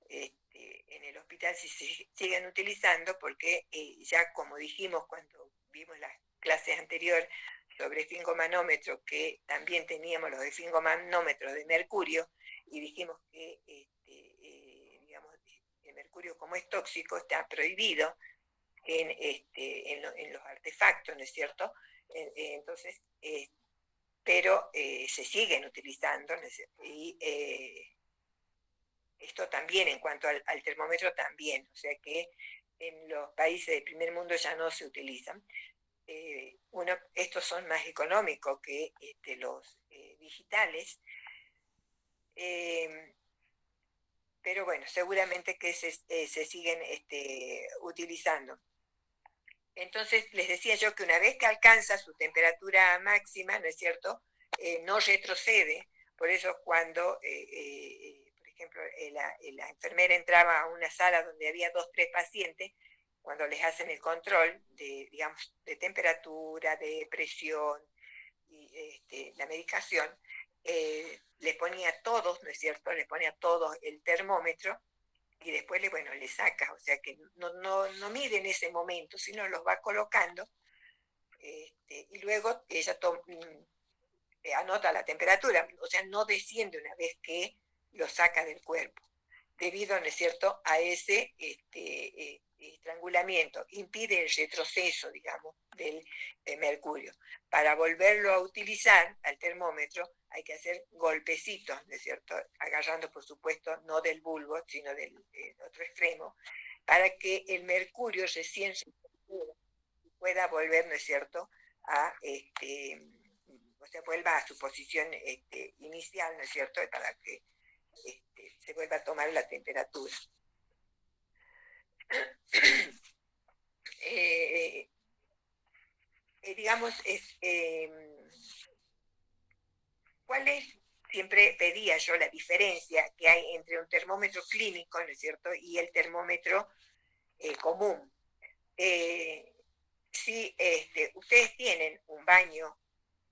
en el hospital si se siguen utilizando, porque ya como dijimos cuando vimos las clases anteriores sobre esfingomanómetro, que también teníamos los esfingomanómetros de mercurio, y dijimos que digamos, el mercurio como es tóxico está prohibido en los artefactos, ¿no es cierto? Entonces, pero se siguen utilizando, ¿no es cierto? Y esto también en cuanto al termómetro también, o sea que en los países del primer mundo ya no se utilizan. Estos son más económicos que los digitales, pero bueno, seguramente que se siguen utilizando. Entonces, les decía yo que una vez que alcanza su temperatura máxima, ¿no es cierto?, no retrocede. Por eso cuando, por ejemplo, la enfermera entraba a una sala donde había 2, 3 pacientes, cuando les hacen el control de, digamos, de temperatura, de presión y la medicación, les ponía a todos, ¿no es cierto?, les ponía a todos el termómetro, y después le saca, o sea que no mide en ese momento, sino los va colocando, y luego ella anota la temperatura, o sea, no desciende una vez que lo saca del cuerpo, debido, ¿no es cierto?, a ese estrangulamiento, impide el retroceso, digamos, del mercurio. Para volverlo a utilizar al termómetro hay que hacer golpecitos, ¿no es cierto?, agarrando, por supuesto, no del bulbo, sino del otro extremo, para que el mercurio recién pueda volver, ¿no es cierto?, o sea, vuelva a su posición inicial, ¿no es cierto?, para que se vuelva a tomar la temperatura. Digamos, ¿cuál es? Siempre pedía yo la diferencia que hay entre un termómetro clínico, ¿no es cierto?, y el termómetro común. Si ustedes tienen un baño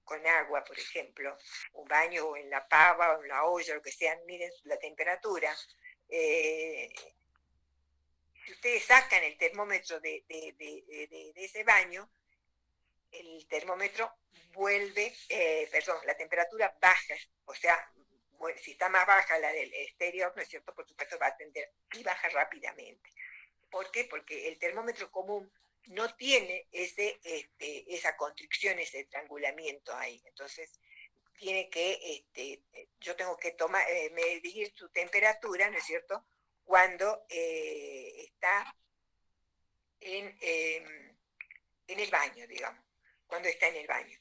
con agua, por ejemplo, un baño o en la pava o en la olla, lo que sea, miren la temperatura. Si ustedes sacan el termómetro de ese baño, el termómetro vuelve, la temperatura baja, o sea, si está más baja la del exterior, ¿no es cierto?, por supuesto va a tender y baja rápidamente. ¿Por qué? Porque el termómetro común no tiene esa constricción, ese estrangulamiento ahí. Entonces, tiene que, yo tengo que medir su temperatura, ¿no es cierto?, cuando está en el baño, digamos, cuando está en el baño.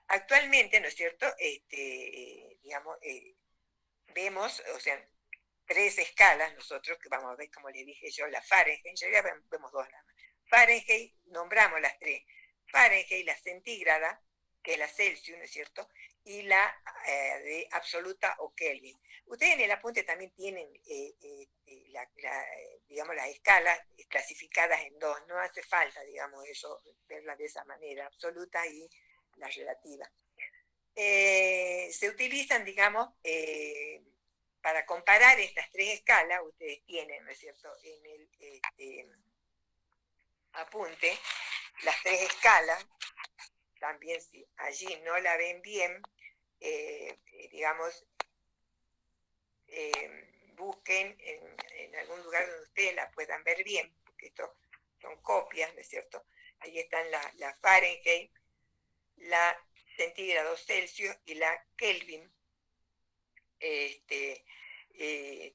Actualmente, ¿no es cierto?, digamos, vemos, o sea, 3 escalas nosotros, que vamos a ver, como le dije yo, la Fahrenheit, ya vemos 2 nada más. Fahrenheit, nombramos las 3. Fahrenheit, la centígrada, que es la Celsius, ¿no es cierto?, y la de absoluta o Kelvin. Ustedes en el apunte también tienen, digamos, las escalas clasificadas en 2. No hace falta, digamos, eso, verlas de esa manera, absoluta y la relativa. Se utilizan, digamos, para comparar estas 3 escalas, ustedes tienen, ¿no es cierto?, en el apunte, las 3 escalas. También si allí no la ven bien, digamos, busquen en algún lugar donde ustedes la puedan ver bien, porque esto son copias, ¿no es cierto? Ahí están la Fahrenheit, la centígrados Celsius y la Kelvin.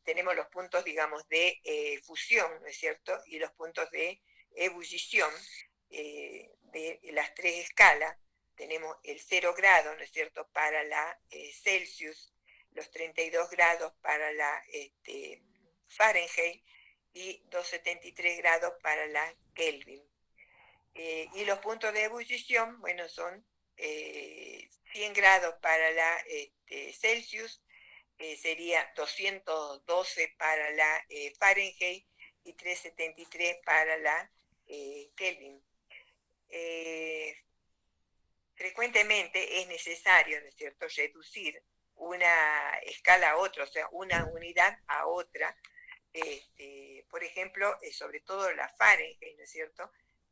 Tenemos los puntos, digamos, de fusión, ¿no es cierto?, y los puntos de ebullición de las 3 escalas. Tenemos el 0 grado, ¿no es cierto?, para la Celsius, los 32 grados para la Fahrenheit y 273 grados para la Kelvin. Y los puntos de ebullición, bueno, son 100 grados para la Celsius, sería 212 para la Fahrenheit y 373 para la Kelvin. Frecuentemente es necesario, ¿no es cierto?, reducir una escala a otra, o sea, una unidad a otra. Por ejemplo, sobre todo la Fahrenheit, ¿no es cierto?,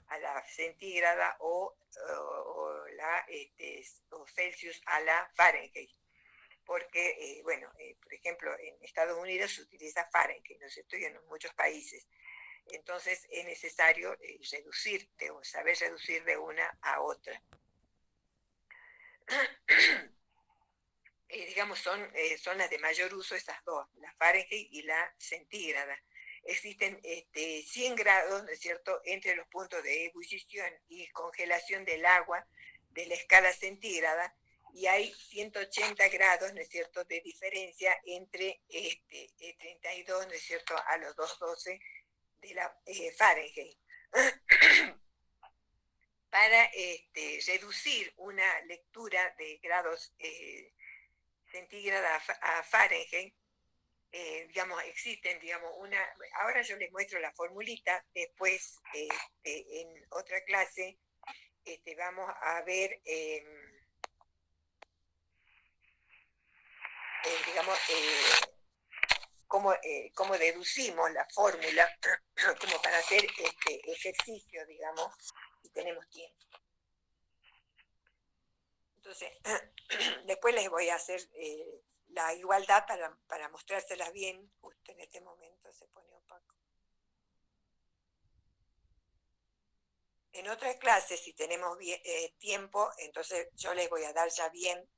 a la centígrada o Celsius a la Fahrenheit. Porque, por ejemplo, en Estados Unidos se utiliza Fahrenheit, ¿no es cierto?, y en muchos países. Entonces es necesario saber reducir de una a otra. Digamos, son las de mayor uso esas dos, la Fahrenheit y la centígrada. Existen 100 grados, ¿no es cierto?, entre los puntos de ebullición y congelación del agua de la escala centígrada, y hay 180 grados, ¿no es cierto?, de diferencia entre 32, ¿no es cierto?, a los 212 de la Fahrenheit. Para reducir una lectura de grados centígrada a Fahrenheit, digamos, existen, digamos, ahora yo les muestro la formulita, después en otra clase vamos a ver, digamos, cómo deducimos la fórmula, como para hacer este ejercicio, digamos, si tenemos tiempo. Entonces, después les voy a hacer la igualdad para mostrárselas bien. Justo en este momento se pone opaco. En otra clase, si tenemos tiempo, entonces yo les voy a dar ya bien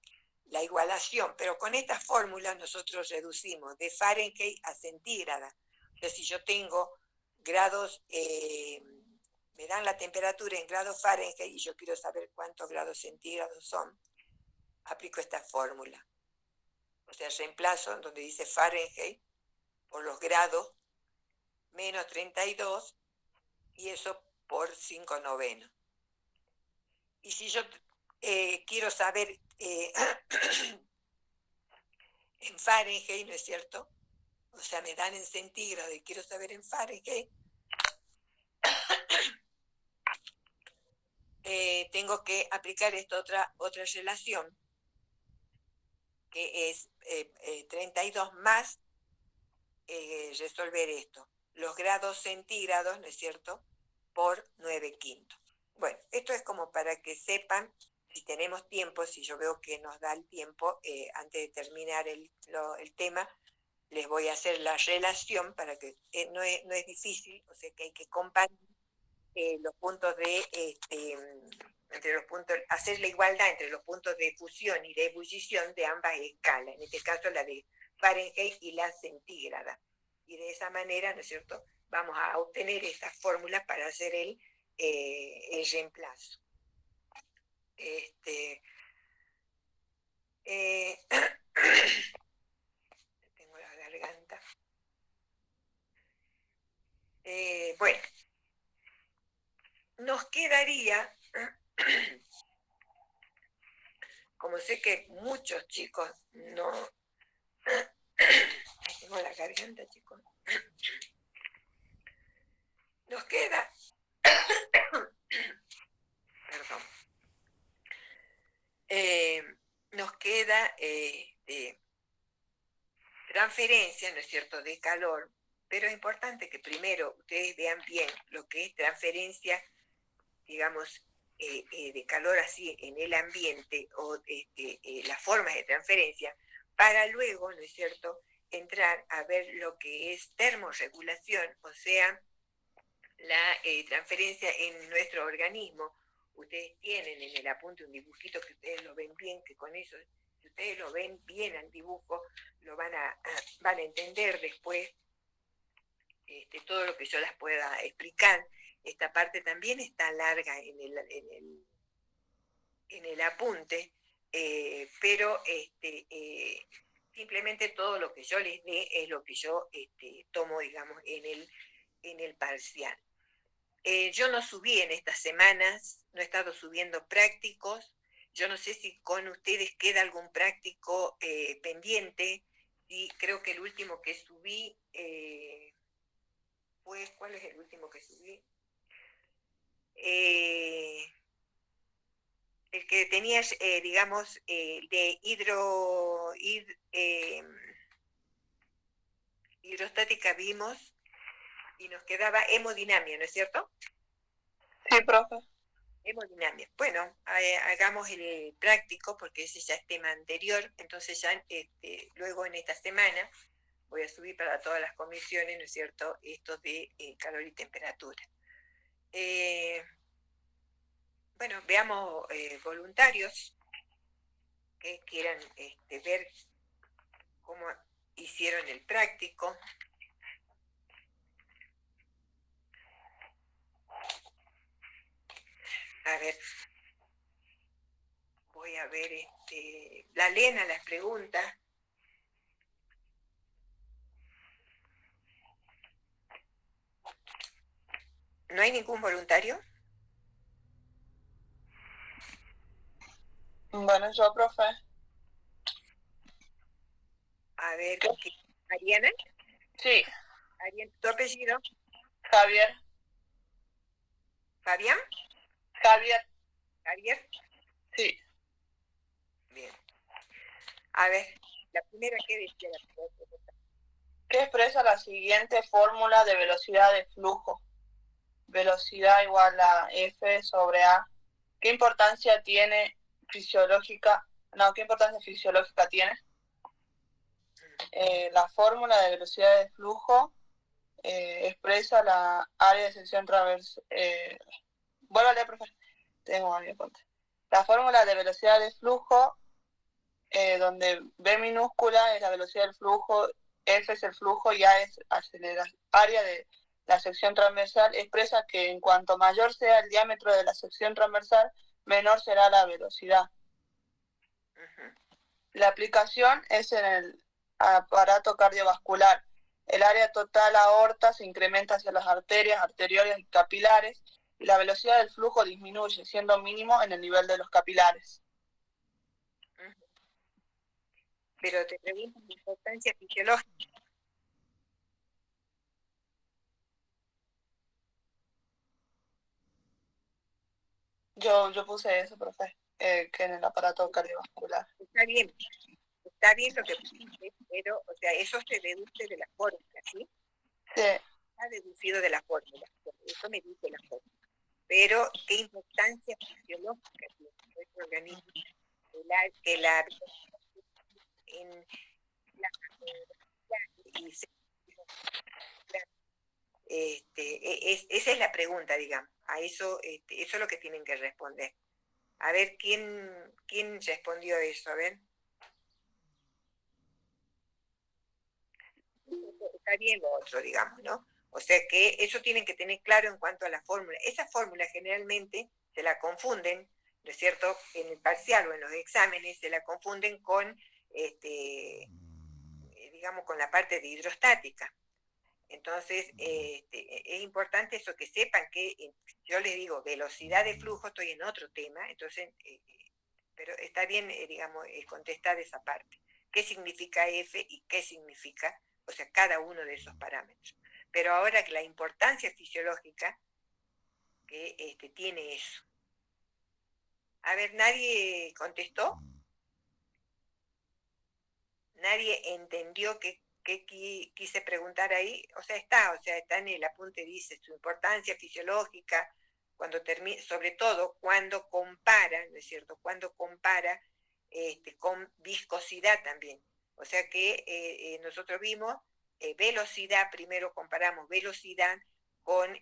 la igualación, pero con esta fórmula nosotros reducimos de Fahrenheit a centígrada. Entonces, si yo tengo grados, me dan la temperatura en grados Fahrenheit y yo quiero saber cuántos grados centígrados son, aplico esta fórmula. O sea, reemplazo donde dice Fahrenheit por los grados menos 32 y eso por 5/9. Y si yo quiero saber en Fahrenheit, ¿no es cierto? O sea, me dan en centígrados y quiero saber en Fahrenheit, tengo que aplicar esta otra relación, que es 32 más resolver esto, los grados centígrados, ¿no es cierto?, por 9/5. Bueno, esto es como para que sepan, si tenemos tiempo, si yo veo que nos da el tiempo, antes de terminar el tema, les voy a hacer la relación para que no es difícil, o sea que hay que comparar los puntos entre los puntos, hacer la igualdad entre los puntos de fusión y de ebullición de ambas escalas, en este caso la de Fahrenheit y la centígrada. Y de esa manera, ¿no es cierto?, vamos a obtener estas fórmulas para hacer el reemplazo. Tengo la garganta. Bueno, nos quedaría, como sé que muchos chicos no... Tengo la garganta, chicos. Nos queda... Perdón. Nos queda transferencia, ¿no es cierto?, de calor, pero es importante que primero ustedes vean bien lo que es transferencia, digamos, de calor así en el ambiente, o las formas de transferencia, para luego, ¿no es cierto?, entrar a ver lo que es termorregulación, o sea, la transferencia en nuestro organismo. Ustedes tienen en el apunte un dibujito que ustedes lo ven bien, que con eso, si ustedes lo ven bien al dibujo, lo van a entender después todo lo que yo les pueda explicar. esta parte también está larga en el apunte, pero simplemente todo lo que yo les dé es lo que yo tomo, digamos, en el parcial. Yo no subí en estas semanas, no he estado subiendo prácticos. Yo no sé si con ustedes queda algún práctico pendiente. Y creo que el último que subí fue, ¿cuál es el último que subí? El que tenía, digamos, de hidrostática vimos y nos quedaba hemodinamia, ¿no es cierto? Sí, profe. Hemodinamia. Bueno, hagamos el práctico porque ese ya es tema anterior, entonces ya luego en esta semana voy a subir para todas las comisiones, ¿no es cierto?, esto de calor y temperatura. Bueno, veamos voluntarios que quieran ver cómo hicieron el práctico. A ver, voy a ver, la Lena las preguntas. ¿No hay ningún voluntario? Bueno, yo, profe. A ver, ¿Ariana? Sí, ¿Tu apellido? Javier. ¿Fabián? Javier. ¿Javier? Sí. Bien. A ver, la primera que decía la pregunta. ¿Qué expresa la siguiente fórmula de velocidad de flujo? Velocidad igual a F sobre A. ¿Qué importancia tiene fisiológica? No, ¿qué importancia fisiológica tiene? La fórmula de velocidad de flujo expresa la área de sección transversal. Vuelvo a leer, profesor. Tengo algo en contra. La fórmula de velocidad de flujo, donde B minúscula es la velocidad del flujo, F es el flujo y A es área de la sección transversal, expresa que en cuanto mayor sea el diámetro de la sección transversal, menor será la velocidad. La aplicación es en el aparato cardiovascular. El área total aorta se incrementa hacia las arterias, arteriolas y capilares, y la velocidad del flujo disminuye, siendo mínimo en el nivel de los capilares. Pero te pregunto la importancia fisiológica. Yo puse eso, profe, que en el aparato cardiovascular. Está bien lo que pusiste, pero, o sea, eso se deduce de la fórmula, ¿sí? Sí. Está deducido de la fórmula, eso me dice la fórmula. Pero, ¿qué importancia fisiológica tiene nuestro organismo? Que la en la esa es la pregunta, digamos. A eso, eso es lo que tienen que responder. A ver, ¿quién respondió eso? A ver. Está bien lo otro, digamos, ¿no? O sea que eso tienen que tener claro en cuanto a la fórmula. Esa fórmula generalmente se la confunden, ¿no es cierto? En el parcial o en los exámenes se la confunden con, digamos, con la parte de hidrostática. Entonces, es importante eso, que sepan que yo les digo, velocidad de flujo, estoy en otro tema, entonces, pero está bien, digamos, contestar esa parte. ¿Qué significa F y qué significa, o sea, cada uno de esos parámetros? Pero ahora que la importancia fisiológica que tiene eso. A ver, ¿nadie contestó? ¿Nadie entendió qué quise preguntar ahí? O sea, está en el apunte, dice su importancia fisiológica, sobre todo cuando compara, ¿no es cierto? Cuando compara con viscosidad también. O sea que nosotros vimos velocidad, primero comparamos velocidad con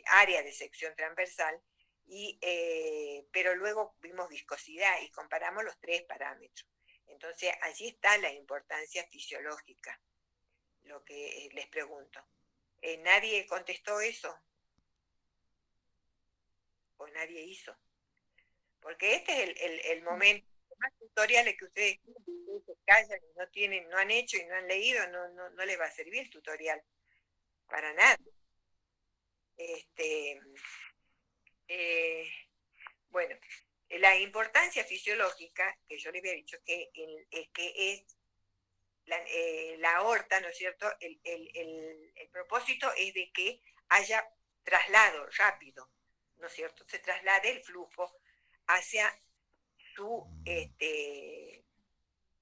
área de sección transversal, pero luego vimos viscosidad y comparamos los tres parámetros. Entonces, allí está la importancia fisiológica, lo que les pregunto. ¿Nadie contestó eso? o nadie hizo. Porque este es el momento, más tutoriales que ustedes se callan y no tienen, no han hecho y no han leído, no les va a servir el tutorial, para nada. Bueno, la importancia fisiológica, que yo les había dicho que es la aorta, ¿no es cierto? El propósito es de que haya traslado rápido, ¿no es cierto? Se traslade el flujo hacia su,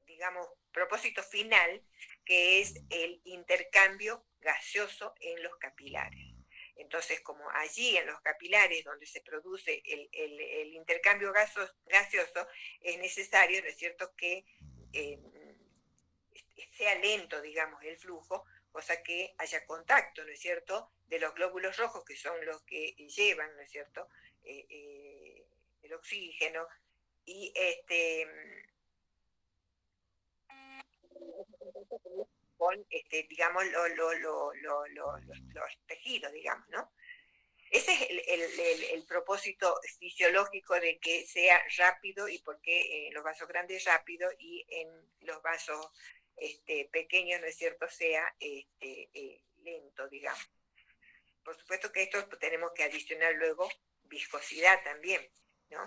digamos, propósito final, que es el intercambio gaseoso en los capilares. Entonces, como allí en los capilares donde se produce el intercambio gaseoso, es necesario, ¿no es cierto?, que sea lento, digamos, el flujo, cosa que haya contacto, ¿no es cierto?, de los glóbulos rojos, que son los que llevan, ¿no es cierto?, el oxígeno, y con, digamos, los tejidos, digamos, ¿no? Ese es el propósito fisiológico de que sea rápido, y porque en los vasos grandes rápido y en los vasos pequeños, ¿no es cierto?, sea lento, digamos. Por supuesto que esto tenemos que adicionar luego viscosidad también, ¿no?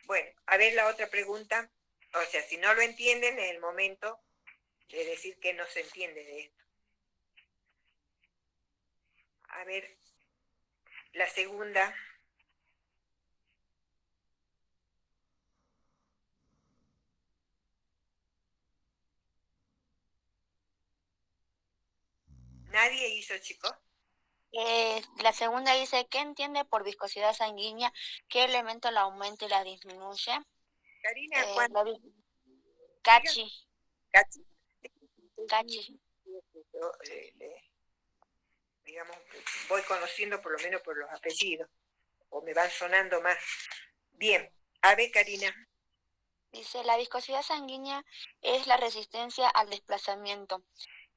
Bueno, a ver la otra pregunta. O sea, si no lo entienden, en el momento de decir que no se entiende de esto. A ver, la segunda. ¿Nadie hizo, chicos? La segunda dice, ¿qué entiende por viscosidad sanguínea? ¿Qué elemento la aumenta y la disminuye? Karina, Cachi. Cachi. Yo, digamos, voy conociendo por lo menos por los apellidos, o me van sonando más. Bien, a ver, Karina. Dice, la viscosidad sanguínea es la resistencia al desplazamiento.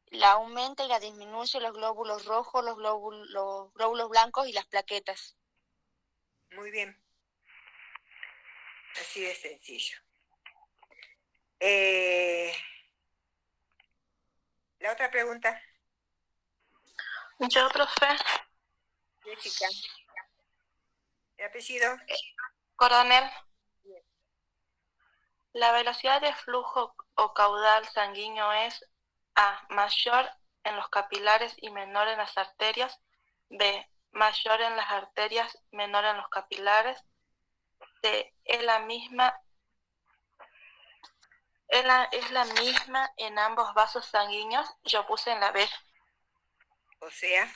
La aumenta y la disminuye los glóbulos rojos, los glóbulos blancos y las plaquetas. Muy bien. Así de sencillo. La otra pregunta. Yo, profe. Jessica. ¿El apellido? Coronel. Bien. La velocidad de flujo o caudal sanguíneo es A, mayor en los capilares y menor en las arterias. B, mayor en las arterias, menor en los capilares. C, es la misma en ambos vasos sanguíneos. Yo puse en la B. O sea,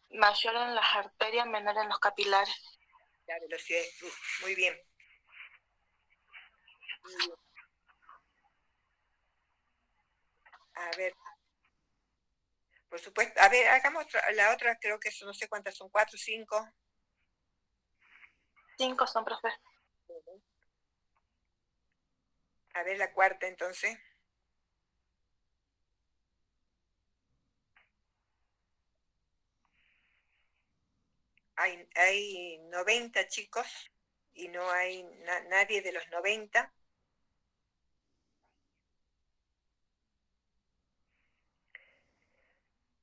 mayor en las arterias, menor en los capilares. La velocidad de flujo. Muy bien. A ver. Por supuesto. A ver, hagamos la otra, creo que no sé cuántas son, 4, 5. 5 son, profe. A ver la cuarta entonces. Hay 90 chicos y no hay nadie de los 90.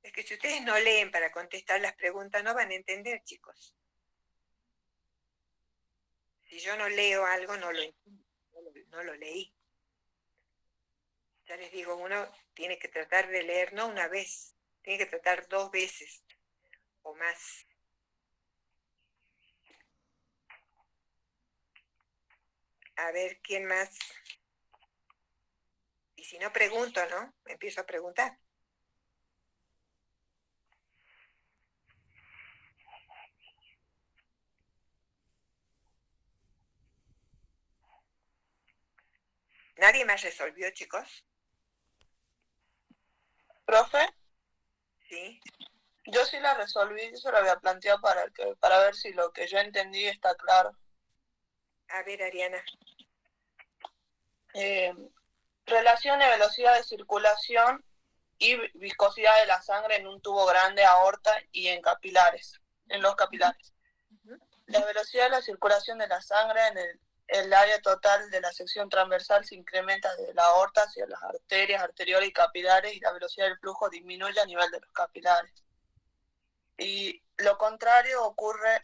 Es que si ustedes no leen para contestar las preguntas, no van a entender, chicos. Si yo no leo algo, no lo entiendo, no lo leí. Ya les digo, uno tiene que tratar de leer no una vez, tiene que tratar 2 veces o más. A ver, ¿quién más? Y si no pregunto, ¿no? Empiezo a preguntar. ¿Nadie más resolvió, chicos? ¿Profe? Sí. Yo sí la resolví, eso lo había planteado para ver si lo que yo entendí está claro. A ver, Ariana. Relación de velocidad de circulación y viscosidad de la sangre en un tubo grande, aorta y en los capilares. La velocidad de la circulación de la sangre en el área total de la sección transversal se incrementa desde la aorta hacia las arterias, arteriolas y capilares, y la velocidad del flujo disminuye a nivel de los capilares. Y lo contrario ocurre,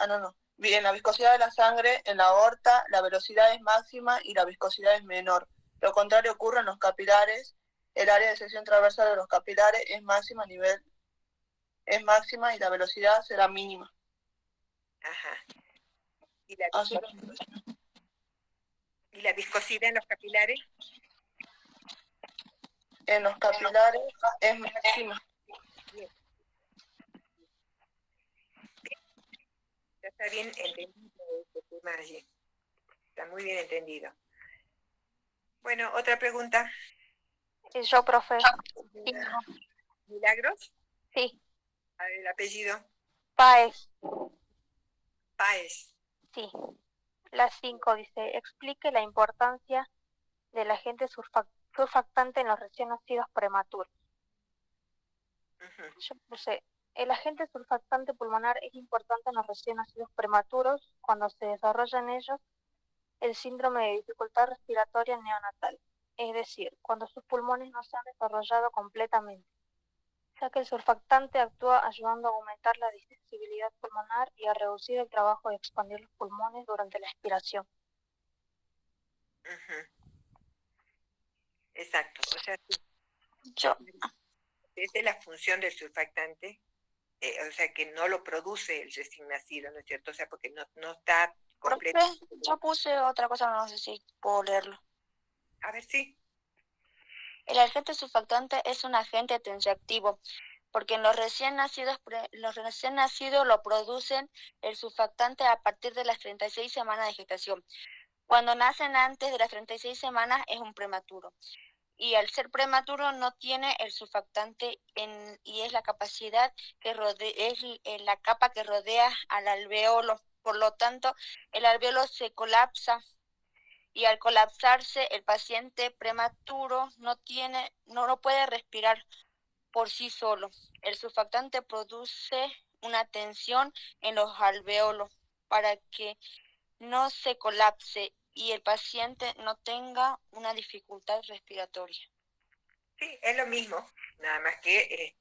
bien, la viscosidad de la sangre en la aorta, la velocidad es máxima y la viscosidad es menor. Lo contrario ocurre en los capilares, el área de sección transversal de los capilares es máxima y la velocidad será mínima. Ajá. ¿Y la viscosidad en los capilares? En los capilares es máxima. Bien. Ya está bien entendido este tema allí. Está muy bien entendido. Bueno, otra pregunta. Yo, profe. ¿Milagros? Sí, A ver, el apellido. Páez. Páez. Sí. La 5 dice, explique la importancia del agente surfactante en los recién nacidos prematuros. Yo puse, el agente surfactante pulmonar es importante en los recién nacidos prematuros cuando se desarrolla en ellos el síndrome de dificultad respiratoria neonatal, es decir, cuando sus pulmones no se han desarrollado completamente, ya que el surfactante actúa ayudando a aumentar la distensibilidad pulmonar y a reducir el trabajo de expandir los pulmones durante la expiración. Exacto, o sea, Yo, esa es la función del surfactante, o sea, que no lo produce el recién nacido, ¿no es cierto? O sea, porque no está completo. profe, yo puse otra cosa, no sé si puedo leerlo. A ver, sí. El agente surfactante es un agente tensioactivo, porque en los recién nacidos lo producen el surfactante a partir de las 36 semanas de gestación. Cuando nacen antes de las 36 semanas es un prematuro. Y al ser prematuro no tiene el surfactante y es la capacidad que es la capa que rodea al alveolo. Por lo tanto, el alveolo se colapsa y al colapsarse el paciente prematuro no puede respirar por sí solo. El surfactante produce una tensión en los alveolos para que no se colapse y el paciente no tenga una dificultad respiratoria. Sí, es lo mismo, nada más que,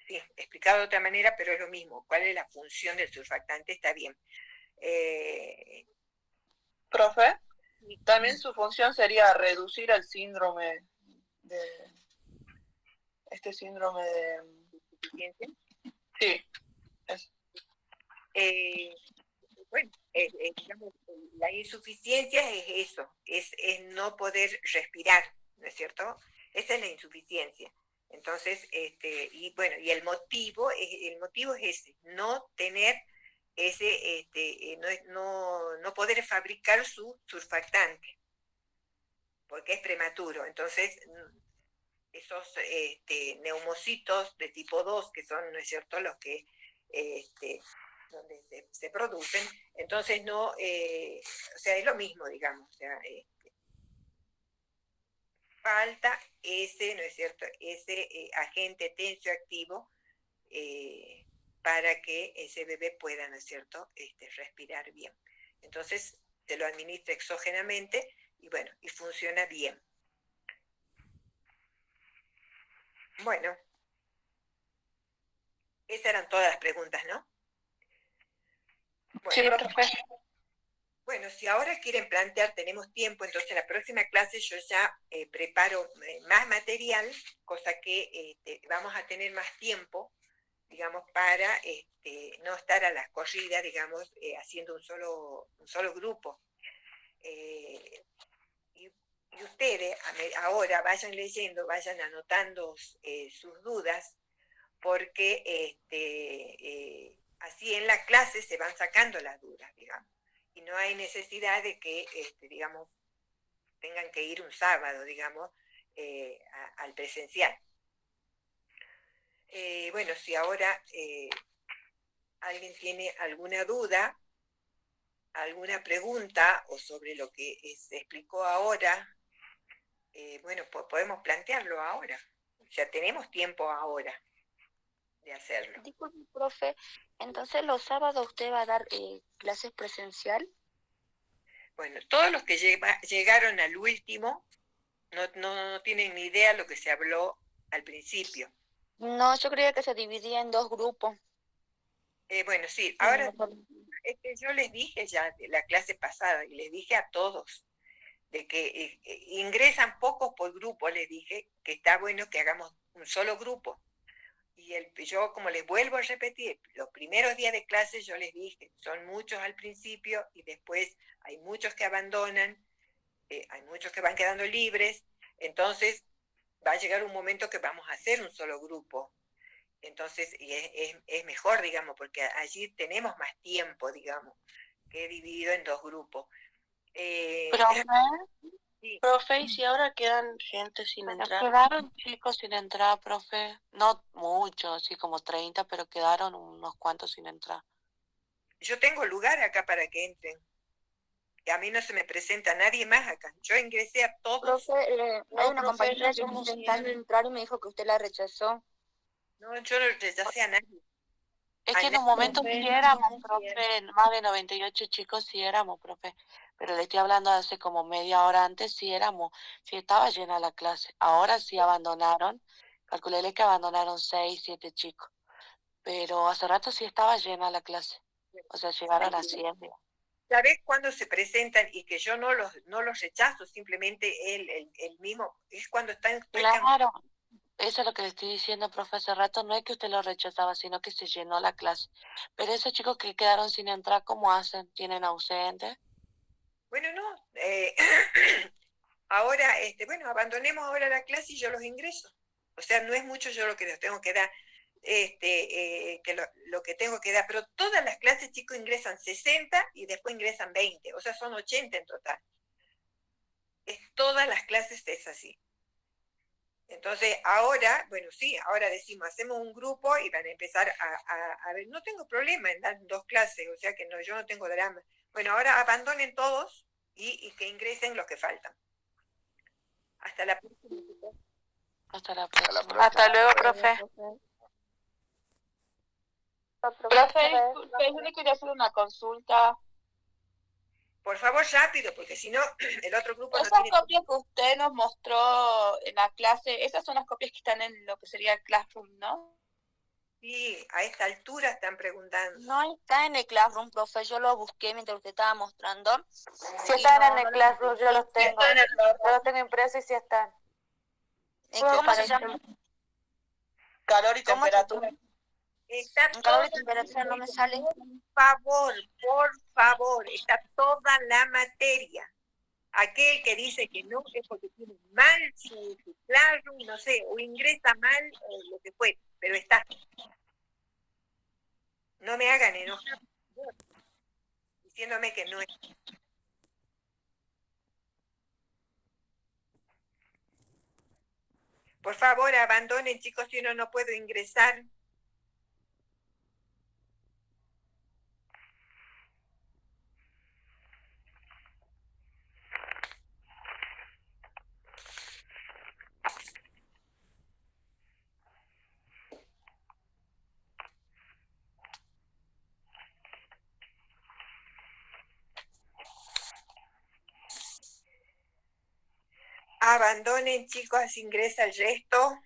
sí, explicado de otra manera, pero es lo mismo. ¿Cuál es la función del surfactante? Está bien. Profe, también su función sería reducir el síndrome de... ¿Suficiencia? Sí. Bueno, digamos, la insuficiencia es eso, es no poder respirar, ¿no es cierto? Esa es la insuficiencia. Entonces, y bueno, y el motivo es ese, no tener ese, no poder fabricar su surfactante, porque es prematuro. Entonces, esos neumocitos de tipo 2, que son, ¿no es cierto?, los que donde se producen, entonces no, o sea, es lo mismo, digamos, o sea, falta ese, ¿no es cierto?, ese agente tensioactivo para que ese bebé pueda, ¿no es cierto?, respirar bien. Entonces se lo administra exógenamente y bueno, y funciona bien. Bueno, esas eran todas las preguntas, ¿no? Bueno, Sí, profe. Bueno, si ahora quieren plantear, tenemos tiempo, entonces la próxima clase yo ya preparo más material, cosa que vamos a tener más tiempo, digamos, para no estar a las corridas, digamos, haciendo un solo grupo. Y ustedes ahora vayan leyendo, vayan anotando sus dudas, porque así en la clase se van sacando las dudas, digamos. Y no hay necesidad de que, digamos, tengan que ir un sábado, digamos, al presencial. Bueno, si ahora alguien tiene alguna duda, alguna pregunta o sobre lo que se explicó ahora, bueno, podemos plantearlo ahora. O sea, tenemos tiempo ahora de hacerlo. Disculpe, profe, entonces los sábados usted va a dar clases presencial. Bueno, todos los que llegaron al último no tienen ni idea lo que se habló al principio. No, yo creía que se dividía en dos grupos. Bueno, sí, Sí, ahora no, es que yo les dije ya de la clase pasada y les dije a todos de que ingresan pocos por grupo, les dije que está bueno que hagamos un solo grupo. Y yo, como les vuelvo a repetir, los primeros días de clase yo les dije, son muchos al principio y después hay muchos que abandonan, hay muchos que van quedando libres, entonces va a llegar un momento que vamos a hacer un solo grupo. Entonces, y es mejor, digamos, porque allí tenemos más tiempo, digamos, que he dividido en dos grupos. Profe, Sí. profe, ¿y si ahora quedan gente sin Bueno, entrar? quedaron chicos sin entrar, profe. No muchos, así como 30, pero quedaron unos cuantos sin entrar. Yo tengo lugar acá para que entren. Y a mí no se me presenta nadie más acá. Yo ingresé a todos. profe, hay una profe, compañera ya que somos está intentando entrar y me dijo que usted la rechazó. No, yo no rechacé a nadie. Es A que en un nadie. momento sí éramos, profe, más de 98 chicos sí éramos, profe. Pero le estoy hablando de hace como media hora antes, sí éramos, sí estaba llena la clase. Ahora sí abandonaron, calculé que abandonaron 6, 7 chicos. Pero hace rato sí estaba llena la clase. O sea, llegaron a 100. ¿Sabés cuándo se presentan y que yo no los rechazo? Simplemente el mismo. Es cuando están. Claro, eso es lo que le estoy diciendo, profe, hace rato. No es que usted lo rechazaba, sino que se llenó la clase. Pero esos chicos que quedaron sin entrar, ¿cómo hacen? ¿Tienen ausentes? Bueno, no. Ahora, bueno, abandonemos ahora la clase y yo los ingreso. O sea, no es mucho yo lo que les tengo que dar, que lo que tengo que dar, pero todas las clases, chicos, ingresan 60 y después ingresan 20, o sea, son 80 en total. Todas las clases es así. Entonces, ahora, bueno, sí, ahora decimos, hacemos un grupo y van a empezar a ver, no tengo problema en dar dos clases, o sea que no, yo no tengo drama. Bueno, ahora abandonen todos y que ingresen los que faltan. Hasta la próxima. Hasta la próxima. Hasta luego, profe. Profe, disculpe, yo le quería hacer una consulta. Por favor, rápido, porque si no, el otro grupo no Esas tiene... copias que usted nos mostró en la clase, esas son las copias que están en lo que sería el Classroom, ¿no? Sí, a esta altura están preguntando. No está en el Classroom, profe, yo lo busqué mientras usted estaba mostrando. Si están en el Classroom, yo los tengo. Yo los tengo impresos y si están. ¿Cómo se llama? Calor y ¿Cómo se temperatura. Está En calor y toda- temperatura no me sale. por favor, está toda la materia. Aquel que dice que no es porque tiene mal su Classroom, no sé, o ingresa mal, o lo que fue, pero está. No me hagan enojar diciéndome que no es. Por favor, abandonen, chicos, si no puedo ingresar. Abandonen, chicos, ingresa el resto.